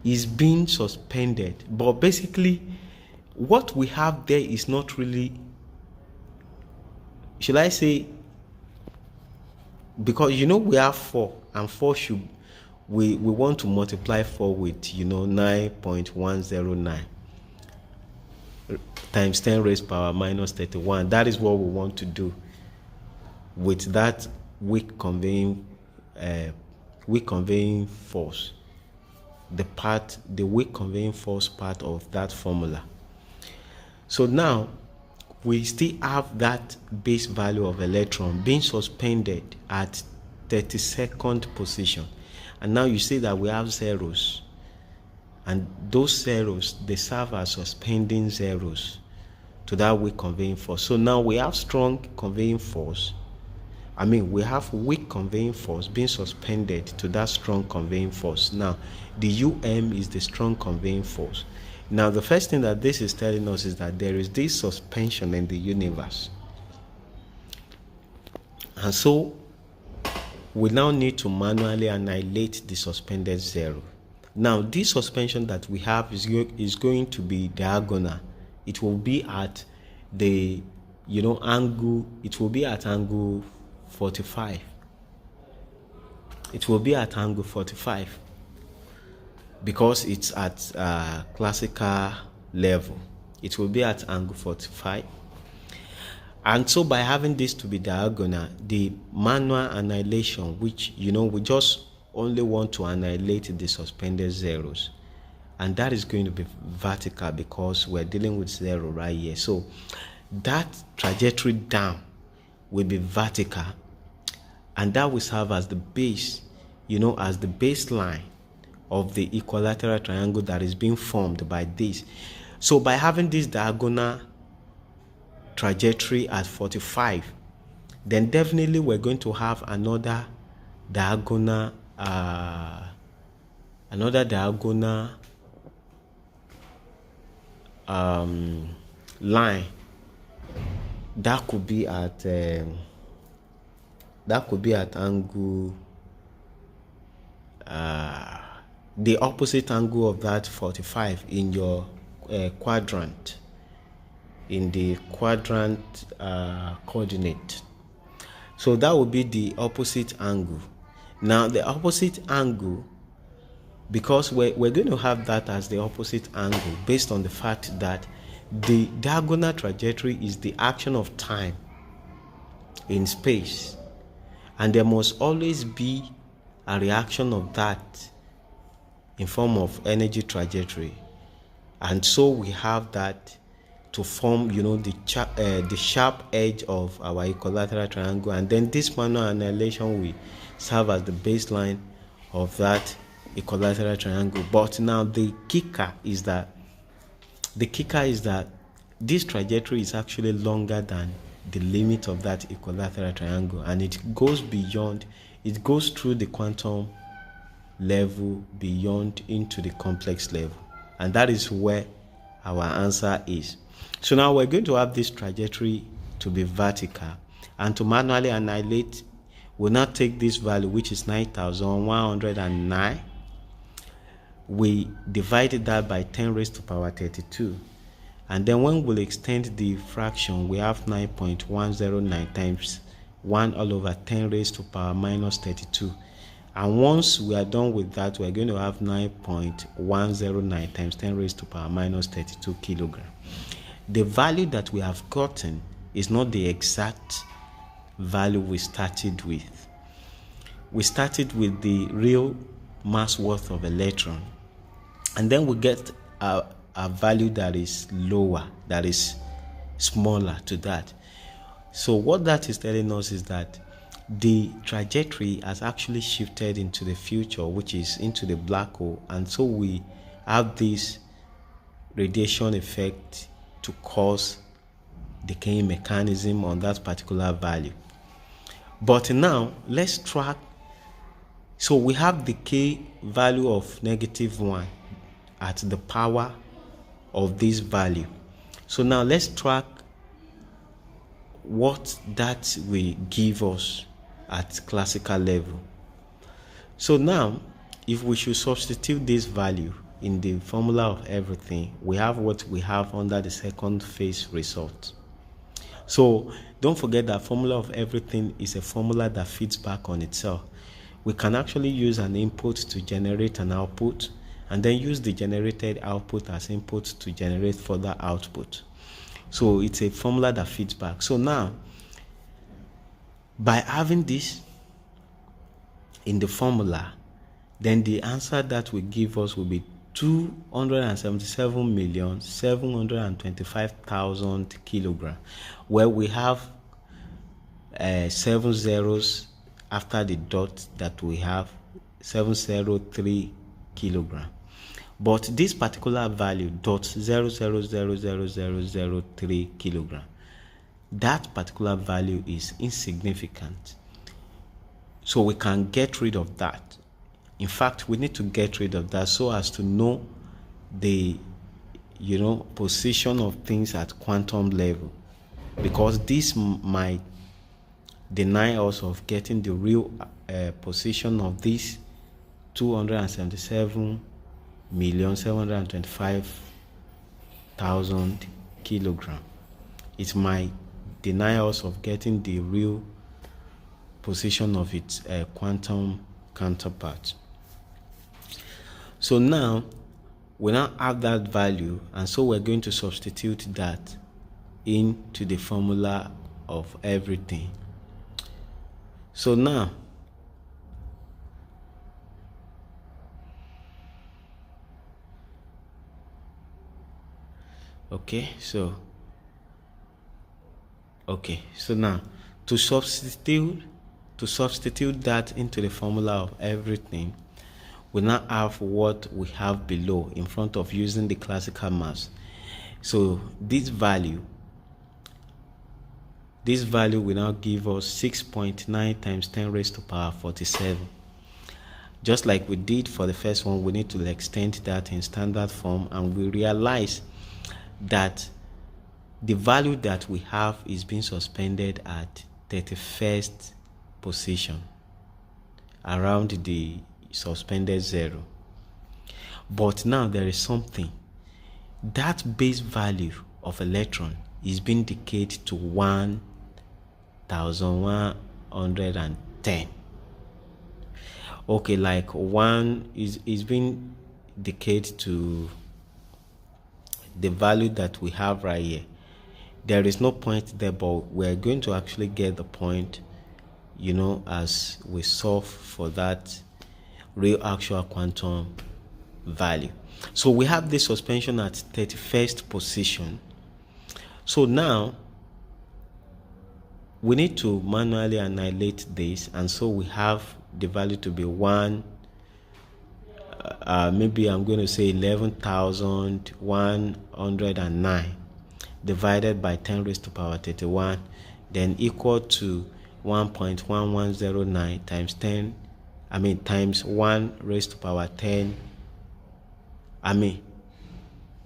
is being suspended. But basically, what we have there is not really, should I say, because we have 4, and 4 should, we want to multiply 4 with 9.109 times 10 raised power minus 31. That is what we want to do with that weak conveying force, the weak conveying force part of that formula. So now we still have that base value of electron being suspended at 32nd position, and now you see that we have zeros, and those zeros, they serve as suspending zeros to that weak conveying force. So now we have strong conveying force. We have weak conveying force being suspended to that strong conveying force. Now, the UM is the strong conveying force. Now, the first thing that this is telling us is that there is this suspension in the universe. And so, we now need to manually annihilate the suspended zero. Now, this suspension that we have is going to be diagonal. It will be at the, angle, it will be at angle 45. It will be at angle 45 because it's at classical level. It will be at angle 45. And so by having this to be diagonal, the manual annihilation, which, we just only want to annihilate the suspended zeros, and that is going to be vertical because we're dealing with zero right here. So that trajectory down will be vertical, and that will serve as the base, as the baseline of the equilateral triangle that is being formed by this. So by having this diagonal trajectory at 45, then definitely we're going to have another diagonal line that could be at angle the opposite angle of that 45 in your quadrant, in the quadrant coordinate. So that would be the opposite angle. Now the opposite angle, because we're going to have that as the opposite angle based on the fact that the diagonal trajectory is the action of time in space, and there must always be a reaction of that in form of energy trajectory. And so we have that to form the sharp edge of our equilateral triangle, and then this manual annihilation will serve as the baseline of that equilateral triangle. But now the kicker is that this trajectory is actually longer than the limit of that equilateral triangle, and it goes through the quantum level beyond into the complex level, and that is where our answer is. So now we're going to have this trajectory to be vertical, and to manually annihilate, we'll now take this value, which is 9,109. We divided that by 10 raised to power 32, and then when we'll extend the fraction, we have 9.109 times 1 all over 10 raised to power minus 32. And once we are done with that, we're going to have 9.109 times 10 raised to power minus 32 kilogram. The value that we have gotten is not the exact value we started with. We started with the real mass worth of electron, and then we get a value that is lower, that is smaller to that. So what that is telling us is that the trajectory has actually shifted into the future, which is into the black hole, and so we have this radiation effect to cause decaying mechanism on that particular value. But now let's track So we have the k value of -1 at the power of this value. So now let's track what that will give us at classical level. So now, if we should substitute this value in the formula of everything, we have what we have under the second phase result. So don't forget that formula of everything is a formula that feeds back on itself. We can actually use an input to generate an output, and then use the generated output as input to generate further output. So it's a formula that feeds back. So now, by having this in the formula, then the answer that will give us will be 277,725,000 kilograms, where we have 7 zeros after the dot that we have 703 kilogram. But this particular value, dot 0.0000003 kilogram, that particular value is insignificant. So we can get rid of that. In fact, we need to get rid of that so as to know the position of things at quantum level, because this might deny us of getting the real position of this 277,725,000 kilogram. It might deny us of getting the real position of its quantum counterpart. So now we now have that value, and so we're going to substitute that into the formula of everything. So now, so now to substitute that into the formula of everything, we now have what we have below in front of using the classical maths. So this value will now give us 6.9 times 10 raised to power 47. Just like we did for the first one, we need to extend that in standard form, and we realize that the value that we have is being suspended at 31st position, around the suspended 0. But now there is something. That base value of electron is being decayed to 1,110. Like 1 is being decayed to the value that we have right here. There is no point there, but we're going to actually get the point, as we solve for that real actual quantum value. So we have this suspension at 31st position. So now we need to manually annihilate this, and so we have the value to be 1, maybe I'm going to say 11,109 divided by 10 raised to power 31, then equal to 1.1109 times 1 raised to power 10,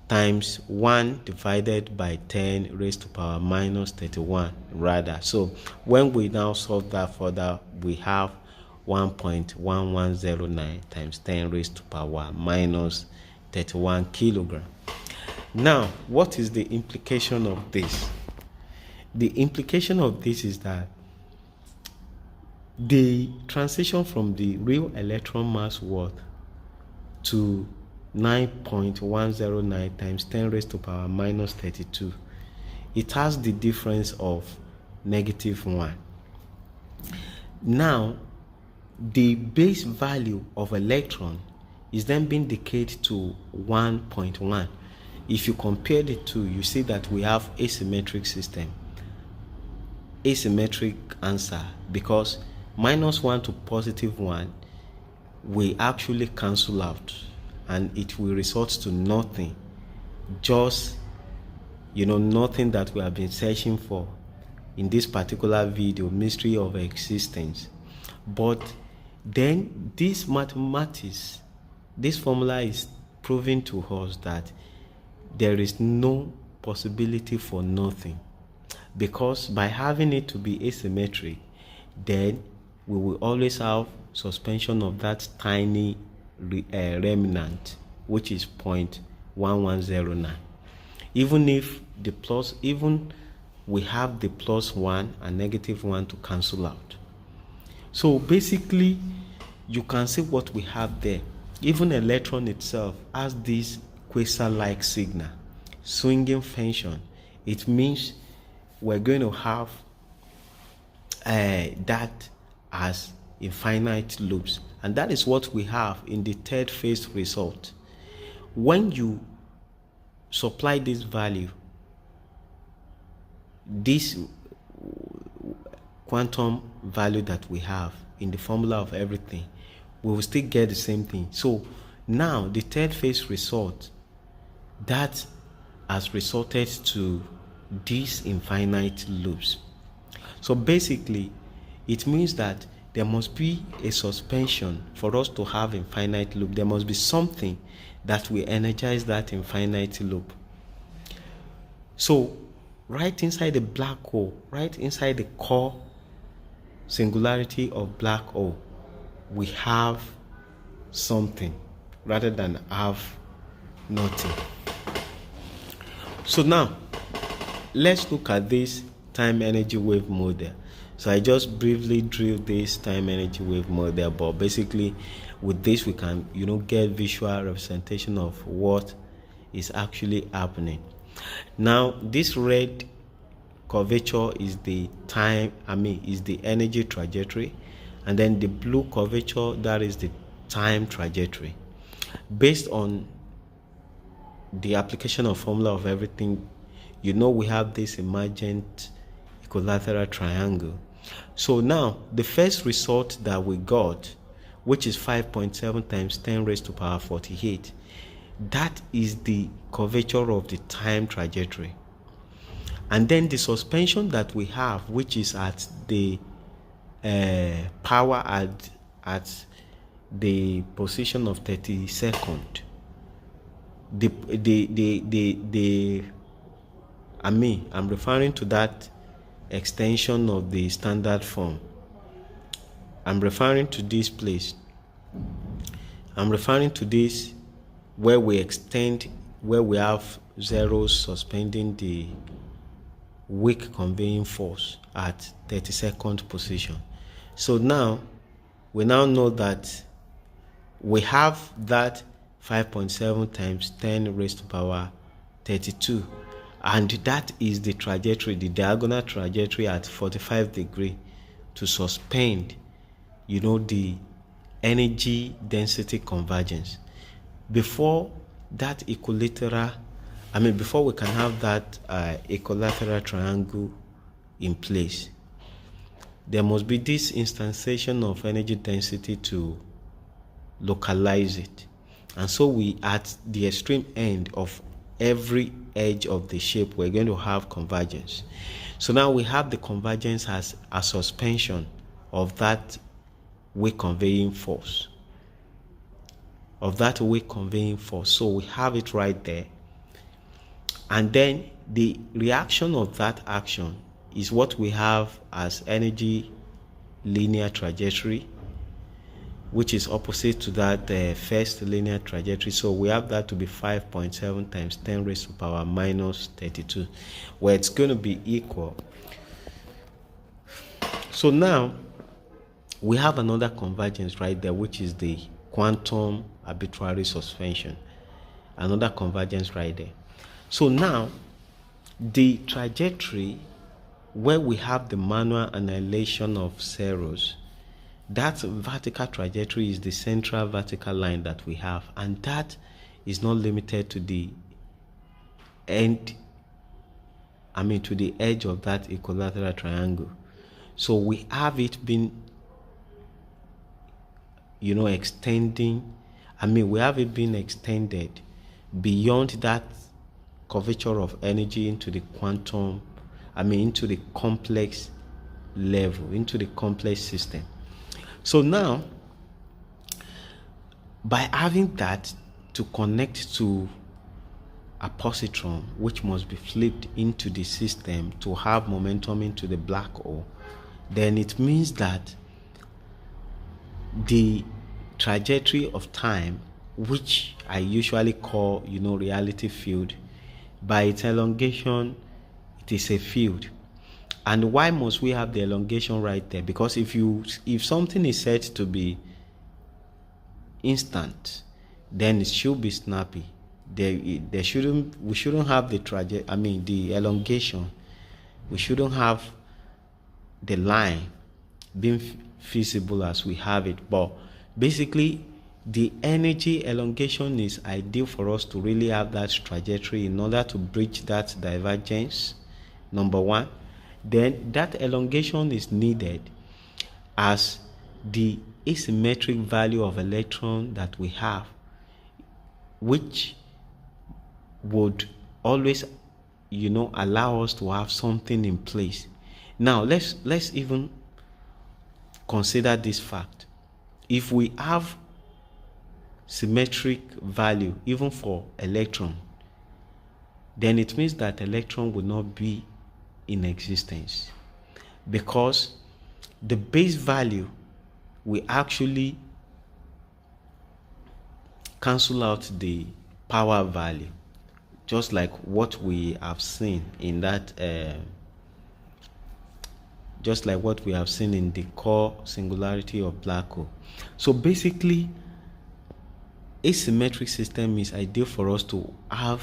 times 1 divided by 10 raised to power minus 31 rather. So when we now solve that further, we have 1.1109 times 10 raised to power minus 31 kilogram. Now, what is the implication of this? The implication of this is that the transition from the real electron mass worth to 9.109 times 10 raised to power minus 32, it has the difference of -1. Now, the base value of electron is then being decayed to 1.1. If you compare the two, you see that we have asymmetric system, asymmetric answer, because -1 to +1 will actually cancel out, and it will result to nothing, just nothing that we have been searching for in this particular video, mystery of existence. But then this mathematics, this formula is proving to us that there is no possibility for nothing, because by having it to be asymmetric, then we will always have suspension of that tiny remnant, which is 0.1109. Even if even we have the +1 and -1 to cancel out. So basically, you can see what we have there. Even electron itself has this quasar-like signal, swinging function. It means we're going to have that as infinite loops, and that is what we have in the third phase result. When you supply this value, this quantum value that we have in the formula of everything, we will still get the same thing. So now the third phase result, that has resulted to these infinite loops. So basically, it means that there must be a suspension for us to have infinite loop. There must be something that will energize that infinite loop. So right inside the black hole, right inside the core singularity of black hole, we have something rather than have nothing. So now let's look at this time energy wave model. So I just briefly drew this time energy wave model, but basically with this we can get visual representation of what is actually happening. Now this red curvature is the is the energy trajectory, and then the blue curvature, that is the time trajectory. Based on the application of formula of everything, we have this emergent equilateral triangle. So now the first result that we got, which is 5.7 times 10 raised to power 48, that is the curvature of the time trajectory. And then the suspension that we have, which is at the power at the position of 32nd, I'm referring to that extension of the standard form. I'm referring to this place. I'm referring to this where we have zeros suspending the weak conveying force at 32nd position. So now we know that we have that 5.7 times 10 raised to power 32, and that is the trajectory, the diagonal trajectory at 45 degrees to suspend the energy density convergence. Before that equilateral, before we can have that equilateral triangle in place, there must be this instantiation of energy density to localize it. And so we, at the extreme end of every edge of the shape, we're going to have convergence. So now we have the convergence as a suspension of that wave conveying force. So we have it right there. And then the reaction of that action is what we have as energy linear trajectory, which is opposite to that first linear trajectory. So we have that to be 5.7 times 10 raised to power minus 32, where it's going to be equal. So now we have another convergence right there, which is the quantum arbitrary suspension. Another convergence right there. So now the trajectory where we have the manual annihilation of zeros, that vertical trajectory is the central vertical line that we have, and that is not limited to the end, to the edge of that equilateral triangle. So we have it been extending, we have it been extended beyond that curvature of energy into the quantum, into the complex level, into the complex system. So now by having that to connect to a positron, which must be flipped into the system to have momentum into the black hole, then it means that the trajectory of time, which I usually call, reality field, by its elongation, it is a field. And why must we have the elongation right there? Because if something is said to be instant, then it should be snappy. We shouldn't have the elongation. We shouldn't have the line being feasible as we have it. But basically, the energy elongation is ideal for us to really have that trajectory in order to bridge that divergence, number one. Then that elongation is needed as the asymmetric value of electron that we have, which would always allow us to have something in place. Now let's even consider this fact. If we have symmetric value even for electron, then it means that electron will not be in existence, because the base value will actually cancel out the power value, just like what we have seen in that in the core singularity of black hole. So basically, asymmetric system is ideal for us to have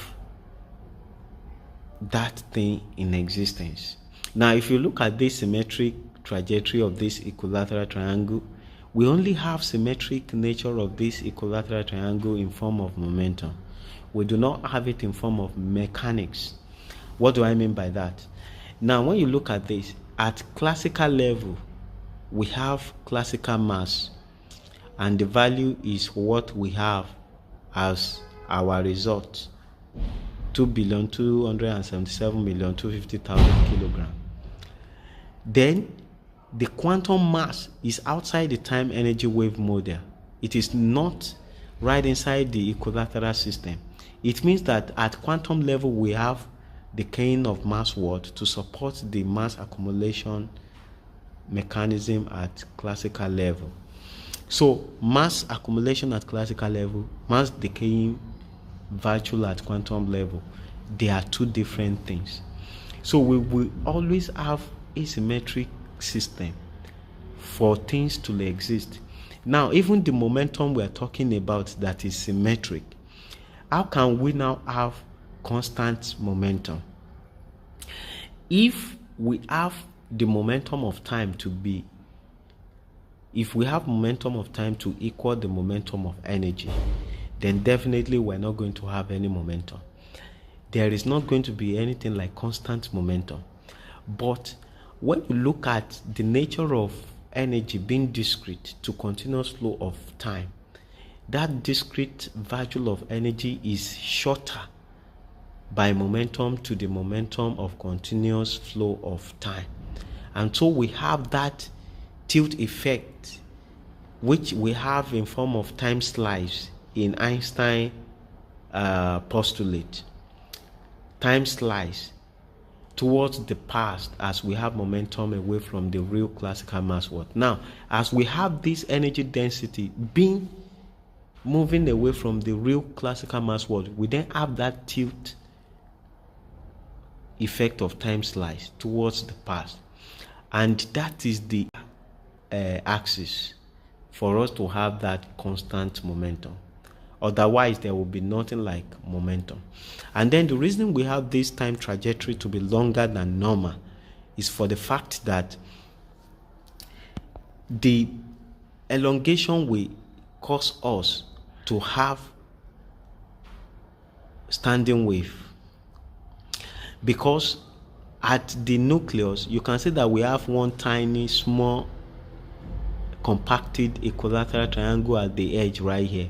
that thing in existence. Now, if you look at this symmetric trajectory of this equilateral triangle, we only have symmetric nature of this equilateral triangle in form of momentum. We do not have it in form of mechanics. What do I mean by that? Now, when you look at this, at classical level, we have classical mass, and the value is what we have as our result, 2,277,250,000 kilograms. Then the quantum mass is outside the time energy wave model. It is not right inside the equilateral system. It means that at quantum level we have the Kuhn of mass world to support the mass accumulation mechanism at classical level. So mass accumulation at classical level, mass decaying virtual at quantum level, they are two different things. So we will always have a symmetric system for things to exist. Now, even the momentum we are talking about that is symmetric, how can we now have constant momentum? If we have the momentum of time to be, if we have momentum of time to equal the momentum of energy, then definitely we're not going to have any momentum. There is not going to be anything like constant momentum. But when you look at the nature of energy being discrete to continuous flow of time, that discrete value of energy is shorter by momentum to the momentum of continuous flow of time. And so we have that tilt effect, which we have in form of time slice in Einstein postulate. Time slice towards the past as we have momentum away from the real classical mass world. Now, as we have this energy density being moving away from the real classical mass world, we then have that tilt effect of time slice towards the past, and that is the axis for us to have that constant momentum. Otherwise, there will be nothing like momentum. And then the reason we have this time trajectory to be longer than normal is for the fact that the elongation will cause us to have standing wave. Because at the nucleus, you can see that we have one tiny, small, compacted equilateral triangle at the edge right here.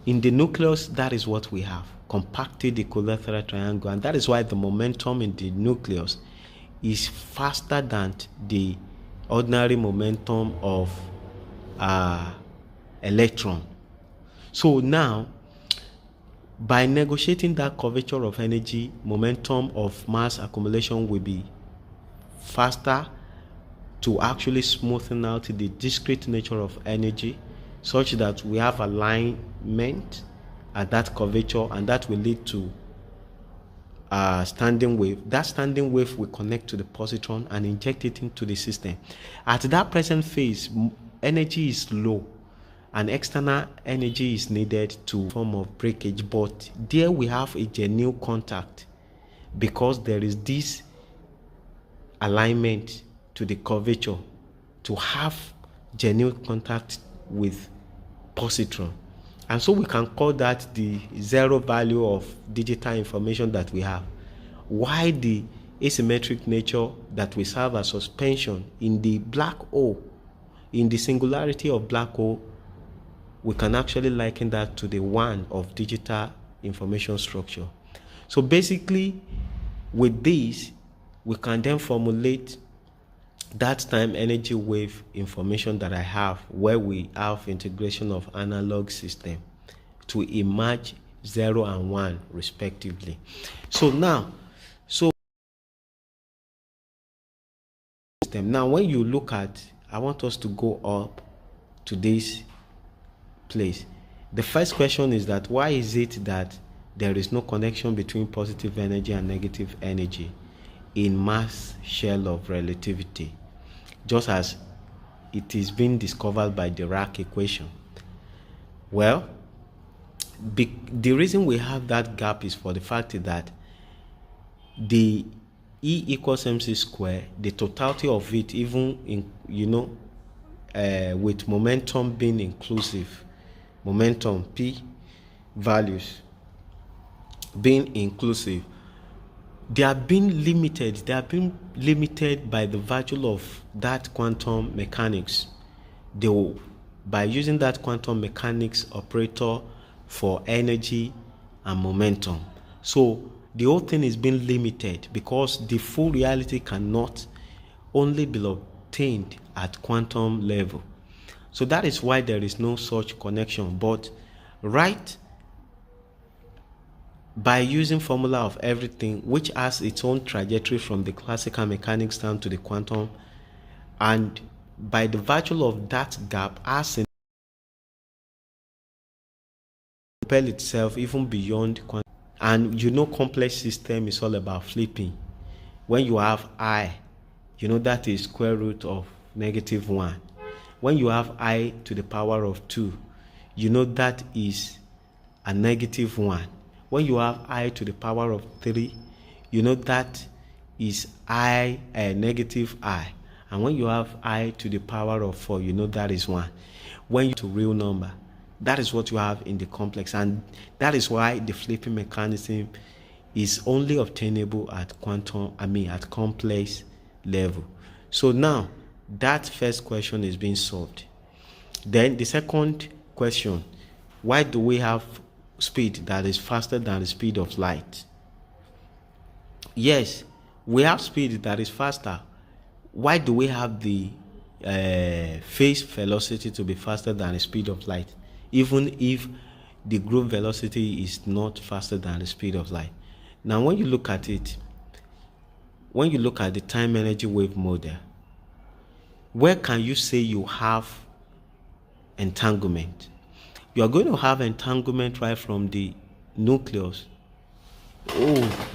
In the nucleus, that is what we have, compacted equilateral triangle, and that is why the momentum in the nucleus is faster than the ordinary momentum of electron So now, by negotiating that curvature of energy, momentum of mass accumulation will be faster to actually smoothen out the discrete nature of energy, such that we have alignment at that curvature, and that will lead to a standing wave. That standing wave will connect to the positron and inject it into the system. At that present phase, energy is low and external energy is needed to form of breakage, but there we have a genuine contact because there is this alignment to the curvature to have genuine contact with positron. And so we can call that the zero value of digital information that we have. Why the asymmetric nature that we serve as suspension in the black hole, in the singularity of black hole, we can actually liken that to the one of digital information structure. So basically, with this, we can then formulate that time energy wave information that I have, where we have integration of analog system to emerge 0 and 1 respectively. So now, when you look at, I want us to go up to this place. The first question is that why is it that there is no connection between positive energy and negative energy in mass shell of relativity, just as it is being discovered by the Dirac equation? Well, the reason we have that gap is for the fact that the E equals mc square, the totality of it, even in, with momentum being inclusive, momentum P values being inclusive, they are being limited by the virtue of that quantum mechanics. By using that quantum mechanics operator for energy and momentum. So the whole thing is being limited because the full reality cannot only be obtained at quantum level. So that is why there is no such connection. But right, by using formula of everything, which has its own trajectory from the classical mechanics down to the quantum, and by the virtue of that gap, as propel itself even beyond quantum. And complex system is all about flipping. When you have I, that is square root of -1. When you have I to the power of 2, that is a -1. When you have I to the power of 3, that is negative I. And when you have I to the power of 4, that is 1. When you to real number, that is what you have in the complex, and that is why the flipping mechanism is only obtainable at at complex level. So now that first question is being solved. Then the second question, why do we have speed that is faster than the speed of light? Yes, we have speed that is faster. Why do we have the phase velocity to be faster than the speed of light, even if the group velocity is not faster than the speed of light? Now, when you look at it, when you look at the time energy wave model, where can you say you have entanglement? You are going to have entanglement right from the nucleus. Oh,